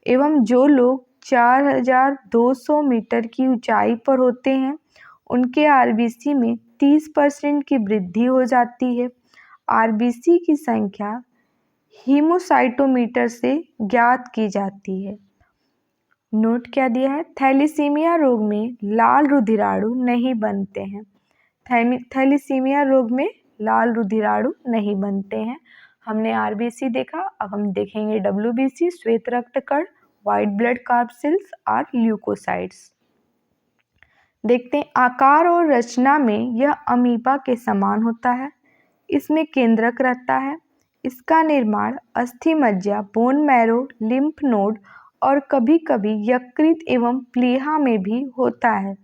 A: एवं जो लोग 4200 मीटर की ऊंचाई पर होते हैं उनके RBC में 30% की वृद्धि हो जाती है। RBC की संख्या हीमोसाइटोमीटर से ज्ञात की जाती है। नोट क्या दिया है? थैलीसीमिया रोग में लाल रुधिराणु नहीं बनते हैं। थैलीसीमिया रोग में लाल रुधिराणु नहीं बनते हैं। हमने RBC देखा, अब हम देखेंगे WBC, श्वेत रक्तकण, व्हाइट ब्लड कार्पसेल्स और ल्यूकोसाइट्स। देखते हैं, आकार और रचना में यह अमीबा के समान होता है। इसमें केंद्रक रहता है। इसका निर्माण अस्थि मज्जा, बोन मैरो, लिम्फ नोड और कभी कभी यकृत एवं प्लीहा में भी होता है।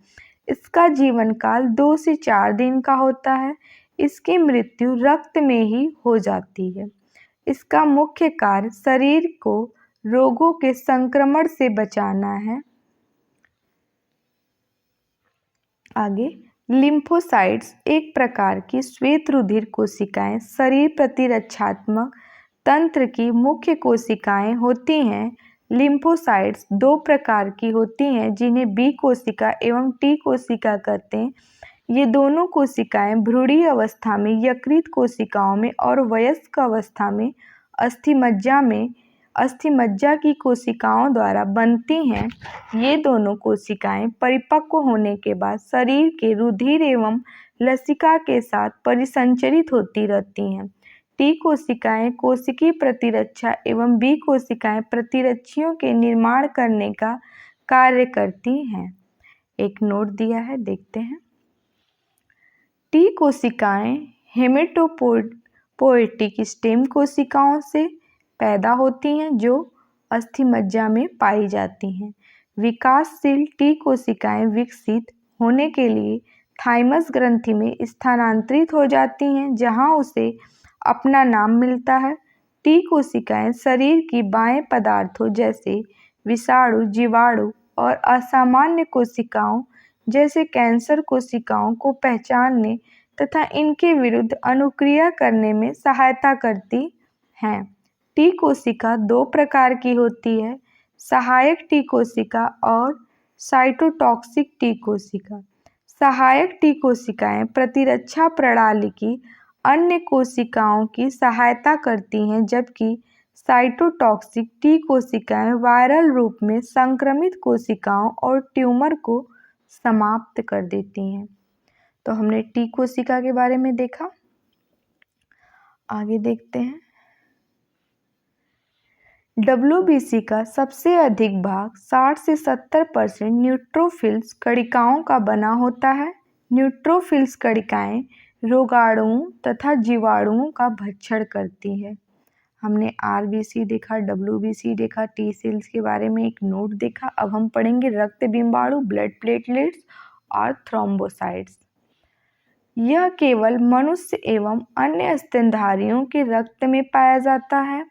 A: इसका जीवन काल 2 से 4 दिन का होता है। इसकी मृत्यु रक्त में ही हो जाती है। इसका मुख्य कार्य शरीर को रोगों के संक्रमण से बचाना है। आगे, लिम्फोसाइट्स एक प्रकार की श्वेत रुधिर कोशिकाएं शरीर प्रतिरक्षात्मक तंत्र की मुख्य कोशिकाएं होती हैं। लिम्फोसाइट्स दो प्रकार की होती हैं जिन्हें बी कोशिका एवं टी कोशिका कहते हैं। ये दोनों कोशिकाएं भ्रूणीय अवस्था में यकृत कोशिकाओं में और वयस्क अवस्था में अस्थिमज्जा की कोशिकाओं द्वारा बनती हैं। ये दोनों कोशिकाएं परिपक्व होने के बाद शरीर के रुधिर एवं लसिका के साथ परिसंचरित होती रहती हैं। टी कोशिकाएं कोशिकीय प्रतिरक्षा एवं बी कोशिकाएं प्रतिरक्षियों के निर्माण करने का कार्य करती हैं। एक नोट दिया है, देखते हैं। टी कोशिकाएं हेमेटोपोएटिक स्टेम कोशिकाओं से पैदा होती हैं जो अस्थिमज्जा में पाई जाती हैं। विकासशील टी कोशिकाएं विकसित होने के लिए थाइमस ग्रंथि में स्थानांतरित हो जाती हैं जहां उसे अपना नाम मिलता है। टी कोशिकाएं शरीर की बाह्य पदार्थों जैसे विषाणु, जीवाणु और असामान्य कोशिकाओं जैसे कैंसर कोशिकाओं को पहचानने तथा इनके विरुद्ध अनुक्रिया करने में सहायता करती हैं। टी कोशिका दो प्रकार की होती है, सहायक टी कोशिका और साइटोटॉक्सिक टी कोशिका। सहायक टी कोशिकाएं प्रतिरक्षा प्रणाली की अन्य कोशिकाओं की सहायता करती हैं, जबकि साइटोटॉक्सिक टी कोशिकाएं वायरल रूप में संक्रमित कोशिकाओं और ट्यूमर को समाप्त कर देती हैं। तो हमने टी कोशिका के बारे में देखा। आगे देखते हैं। WBC का सबसे अधिक भाग 60 से 70% न्यूट्रोफिल्स कणिकाओं का बना होता है। न्यूट्रोफिल्स कणिकाएं रोगाणुओं तथा जीवाणुओं का भक्षण करती है। हमने RBC देखा, WBC देखा, टी सेल्स के बारे में एक नोट देखा। अब हम पढ़ेंगे रक्त बिंबाणु, ब्लड प्लेटलेट्स और थ्रोम्बोसाइट्स। यह केवल मनुष्य एवं अन्य स्तनधारियों के रक्त में पाया जाता है।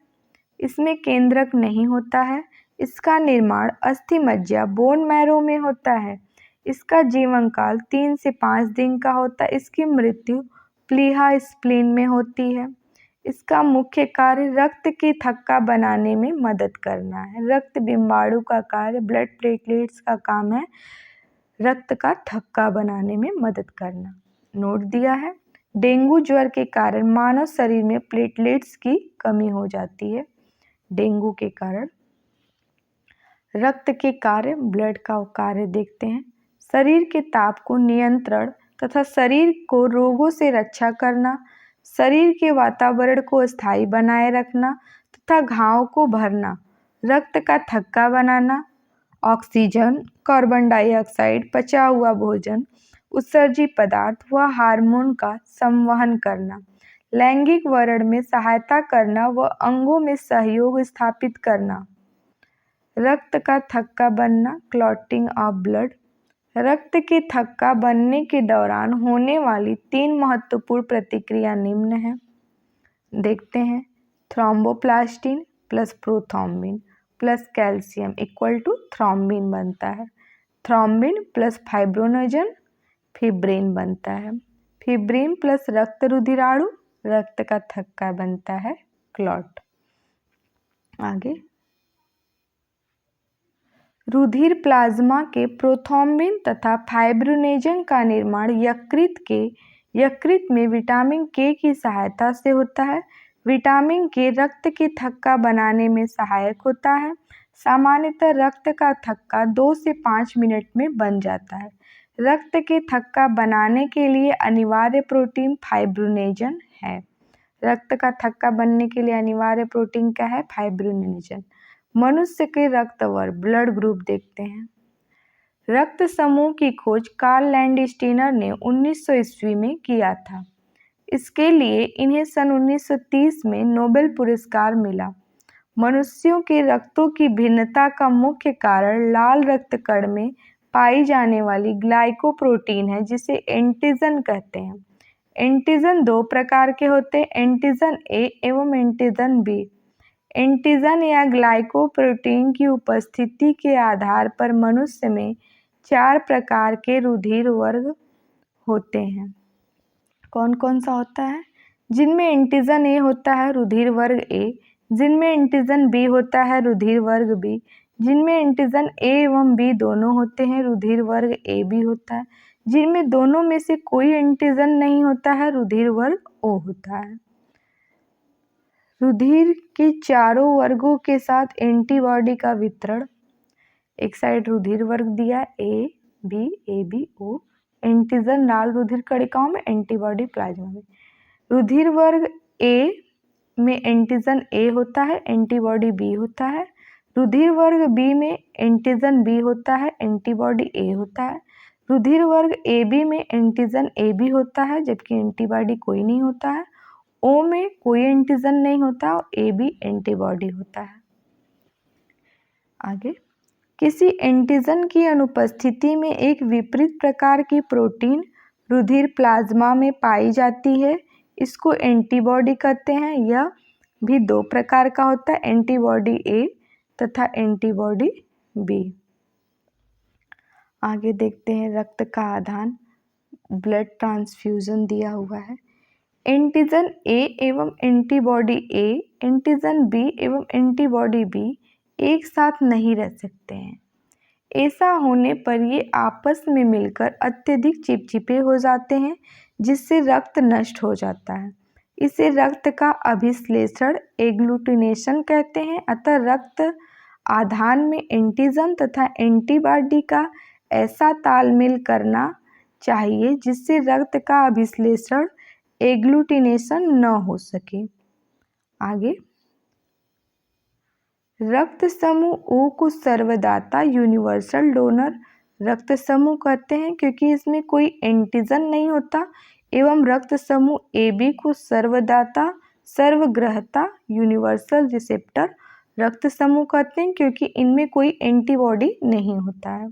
A: इसमें केंद्रक नहीं होता है। इसका निर्माण अस्थिमज्जा बोन मैरो में होता है। इसका जीवन काल 3 से 5 दिन का होता है। इसकी मृत्यु प्लीहा स्प्लीन में होती है। इसका मुख्य कार्य रक्त की थक्का बनाने में मदद करना है। रक्त बिंबाणु का कार्य, ब्लड प्लेटलेट्स का काम है रक्त का थक्का बनाने में मदद करना। नोट दिया है। डेंगू ज्वर के कारण मानव शरीर में प्लेटलेट्स की कमी हो जाती है। डेंगू के कारण रक्त के कार्य, ब्लड का कार्य देखते हैं। शरीर के ताप को नियंत्रण तथा शरीर को रोगों से रक्षा करना, शरीर के वातावरण को स्थायी बनाए रखना तथा घाव को भरना, रक्त का थक्का बनाना, ऑक्सीजन, कार्बन डाइऑक्साइड, पचा हुआ भोजन, उत्सर्जी पदार्थ व हार्मोन का संवहन करना, लैंगिक वर्ण में सहायता करना व अंगों में सहयोग स्थापित करना, रक्त का थक्का बनना, क्लॉटिंग ऑफ ब्लड। रक्त के थक्का बनने के दौरान होने वाली 3 महत्वपूर्ण प्रतिक्रिया निम्न हैं, देखते हैं। Thromboplastin plus prothrombin plus calcium equal to thrombin बनता है। थ्रोम्बिन प्लस फाइब्रोनोजन फिब्रिन बनता है। फिब्रिन प्लस रक्त रुधिराणु रक्त का थक्का बनता है क्लॉट। आगे, रुधिर प्लाज्मा के प्रोथ्रोम्बिन तथा फाइब्रोनेजन का निर्माण यकृत में विटामिन के की सहायता से होता है। विटामिन के रक्त की थक्का बनाने में सहायक होता है। सामान्यतः रक्त का थक्का 2 से 5 मिनट में बन जाता है। रक्त के थक्का बनाने के लिए अनिवार्य प्रोटीन फाइब्रोनेजन है। रक्त का थक्का बनने के लिए अनिवार्य प्रोटीन क्या है? फाइब्रोनेजन। मनुष्य के रक्त वर्ग, ब्लड ग्रुप देखते हैं। रक्त समूह की खोज कार्ल लैंडस्टीनर ने 1900 ईस्वी में किया था। इसके लिए इन्हें सन 1930 में नोबेल पुरस्कार मिला। मनुष्यों के रक्तों की भिन्नता का मुख्य कारण लाल रक्त कण में पाई जाने वाली ग्लाइकोप्रोटीन है जिसे एंटीजन कहते हैं। एंटीजन दो प्रकार के होते हैं, एंटीजन ए एवं एंटीजन बी। एंटीजन या ग्लाइकोप्रोटीन की उपस्थिति के आधार पर मनुष्य में 4 प्रकार के रुधिर वर्ग होते हैं। कौन कौन सा होता है? जिनमें एंटीजन ए होता है रुधिर वर्ग ए, जिनमें एंटीजन बी होता है रुधिर वर्ग बी, जिनमें एंटीजन ए एवं बी दोनों होते हैं रुधिर वर्ग ए बी होता है, जिनमें दोनों में से कोई एंटीजन नहीं होता है रुधिर वर्ग ओ होता है। रुधिर के चारों वर्गों के साथ एंटीबॉडी का वितरण, एक साइड रुधिर वर्ग दिया ए बी ओ, एंटीजन लाल रुधिर कणिकाओं में, एंटीबॉडी प्लाज्मा में। रुधिर वर्ग ए में एंटीजन ए होता है, एंटीबॉडी बी होता है। रुधिर वर्ग बी में एंटीजन बी होता है, एंटीबॉडी ए होता है। रुधिर वर्ग ए बी में एंटीजन ए बी होता है जबकि एंटीबॉडी कोई नहीं होता है। ओ में कोई एंटीजन नहीं होता और ए बी एंटीबॉडी होता है। आगे, किसी एंटीजन की अनुपस्थिति में एक विपरीत प्रकार की प्रोटीन रुधिर प्लाज्मा में पाई जाती है, इसको एंटीबॉडी कहते हैं। यह भी दो प्रकार का होता है, एंटीबॉडी ए तथा एंटीबॉडी बी। आगे देखते हैं रक्त का आदान, ब्लड ट्रांसफ्यूजन दिया हुआ है। एंटीजन ए एवं एंटीबॉडी ए, एंटीजन बी एवं एंटीबॉडी बी एक साथ नहीं रह सकते हैं। ऐसा होने पर ये आपस में मिलकर अत्यधिक चिपचिपे हो जाते हैं जिससे रक्त नष्ट हो जाता है। इसे रक्त का अभिश्लेषण एग्लूटिनेशन कहते हैं। अतः रक्त आधान में एंटीजन तथा एंटीबॉडी का ऐसा तालमेल करना चाहिए जिससे रक्त का अभिश्लेषण एग्लूटिनेशन न हो सके। आगे, रक्त समूह ओ को सर्वदाता यूनिवर्सल डोनर रक्त समूह कहते हैं क्योंकि इसमें कोई एंटीजन नहीं होता, एवं रक्त समूह ए बी को सर्वदाता सर्वग्रहता यूनिवर्सल रिसेप्टर रक्त समूह कहते हैं क्योंकि इनमें कोई एंटीबॉडी नहीं होता है।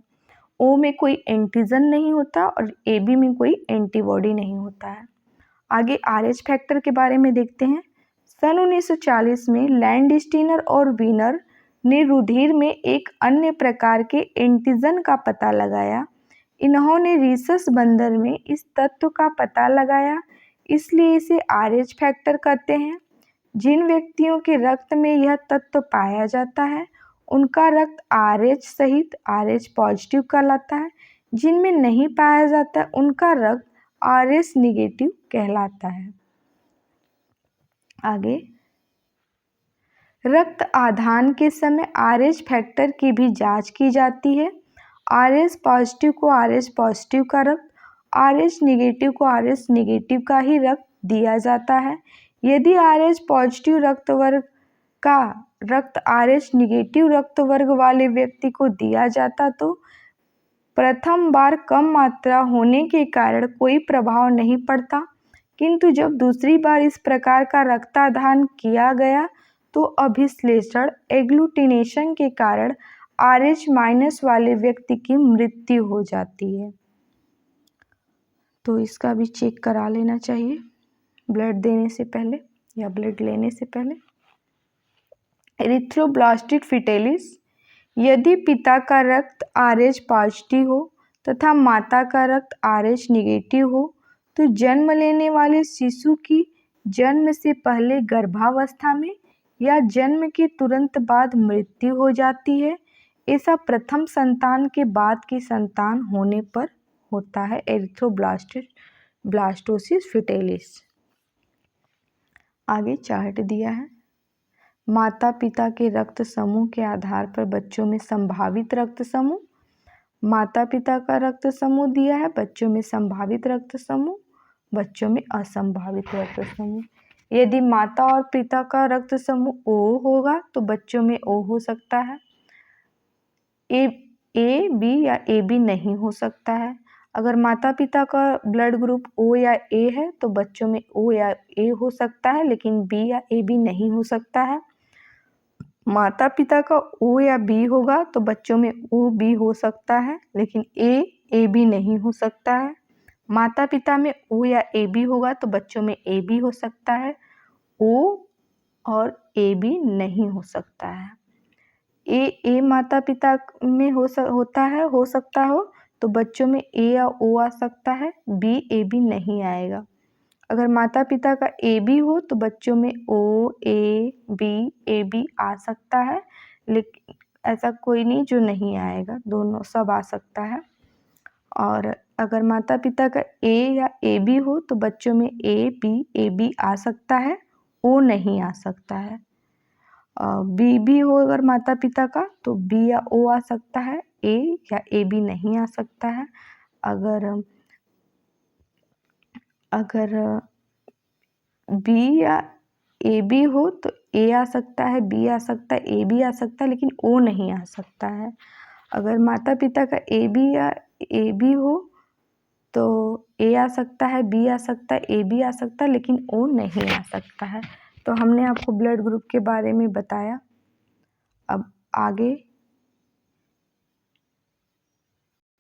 A: ओ में कोई एंटीजन नहीं होता और ए बी में कोई एंटीबॉडी नहीं होता है। आगे आरएच फैक्टर के बारे में देखते हैं। सन 1940 में लैंडस्टीनर और वीनर ने रुधिर में एक अन्य प्रकार के एंटीजन का पता लगाया। इन्होंने रीसस बंदर में इस तत्व का पता लगाया, इसलिए इसे आरएच फैक्टर कहते हैं। जिन व्यक्तियों के रक्त में यह तत्व पाया जाता है उनका रक्त आरएच सहित आरएच पॉजिटिव कहलाता है। जिनमें नहीं पाया जाता उनका रक्त आरएच निगेटिव कहलाता है। आगे, रक्त आधान के समय आरएच फैक्टर की भी जांच की जाती है। आरएच पॉजिटिव को आरएच पॉजिटिव का रक्त, आरएच निगेटिव को आरएच निगेटिव का ही रक्त दिया जाता है। यदि आरएच पॉजिटिव रक्त वर्ग का रक्त आरएच निगेटिव रक्त वर्ग वाले व्यक्ति को दिया जाता तो प्रथम बार कम मात्रा होने के कारण कोई प्रभाव नहीं पड़ता, किंतु जब दूसरी बार इस प्रकार का रक्तादान किया गया तो अभिश्लेषण एग्लूटिनेशन के कारण आरएच माइनस वाले व्यक्ति की मृत्यु हो जाती है। तो इसका भी चेक करा लेना चाहिए ब्लड देने से पहले या ब्लड लेने से पहले। एरिथ्रोब्लास्टिक फिटेलिस, यदि पिता का रक्त आरएच पॉजिटिव हो तथा माता का रक्त आरएच निगेटिव हो तो जन्म लेने वाले शिशु की जन्म से पहले गर्भावस्था में या जन्म के तुरंत बाद मृत्यु हो जाती है। ऐसा प्रथम संतान के बाद की संतान होने पर होता है एरिथ्रोब्लास्टोसिस फिटेलिस। आगे चार्ट दिया है। माता पिता के रक्त समूह के आधार पर बच्चों में संभावित रक्त समूह, माता पिता का रक्त समूह दिया है, बच्चों में संभावित रक्त समूह, बच्चों में असंभावित रक्त समूह। यदि माता और पिता का रक्त समूह ओ होगा तो बच्चों में ओ हो सकता है, ए बी या ए बी नहीं हो सकता है। अगर माता पिता का ब्लड ग्रुप ओ या ए है तो बच्चों में ओ या ए हो सकता है लेकिन बी या ए बी नहीं हो सकता है। माता पिता का ओ या बी होगा तो बच्चों में ओ बी हो सकता है, लेकिन ए बी नहीं हो सकता है। माता पिता में ओ या ए बी होगा तो बच्चों में ए बी हो सकता है, ओ और ए बी नहीं हो सकता है। ए माता पिता में होता है, हो सकता हो तो बच्चों में ए या ओ आ सकता है, बी ए बी नहीं आएगा। अगर माता पिता का ए बी हो तो बच्चों में ओ ए बी आ सकता है, लेकिन ऐसा कोई नहीं जो नहीं आएगा, दोनों सब आ सकता है। और अगर माता पिता का ए या ए बी हो तो बच्चों में ए बी आ सकता है, ओ नहीं आ सकता है। बी भी हो अगर माता पिता का तो बी या ओ आ सकता है, ए या ए बी नहीं आ सकता है। अगर बी या ए बी हो तो ए आ सकता है, बी आ सकता है, ए बी आ सकता है, लेकिन ओ नहीं आ सकता है। अगर माता पिता का ए बी या ए बी हो तो ए आ सकता है, बी आ सकता है, ए बी आ सकता है, लेकिन ओ नहीं आ सकता है। तो हमने आपको ब्लड ग्रुप के बारे में बताया। अब आगे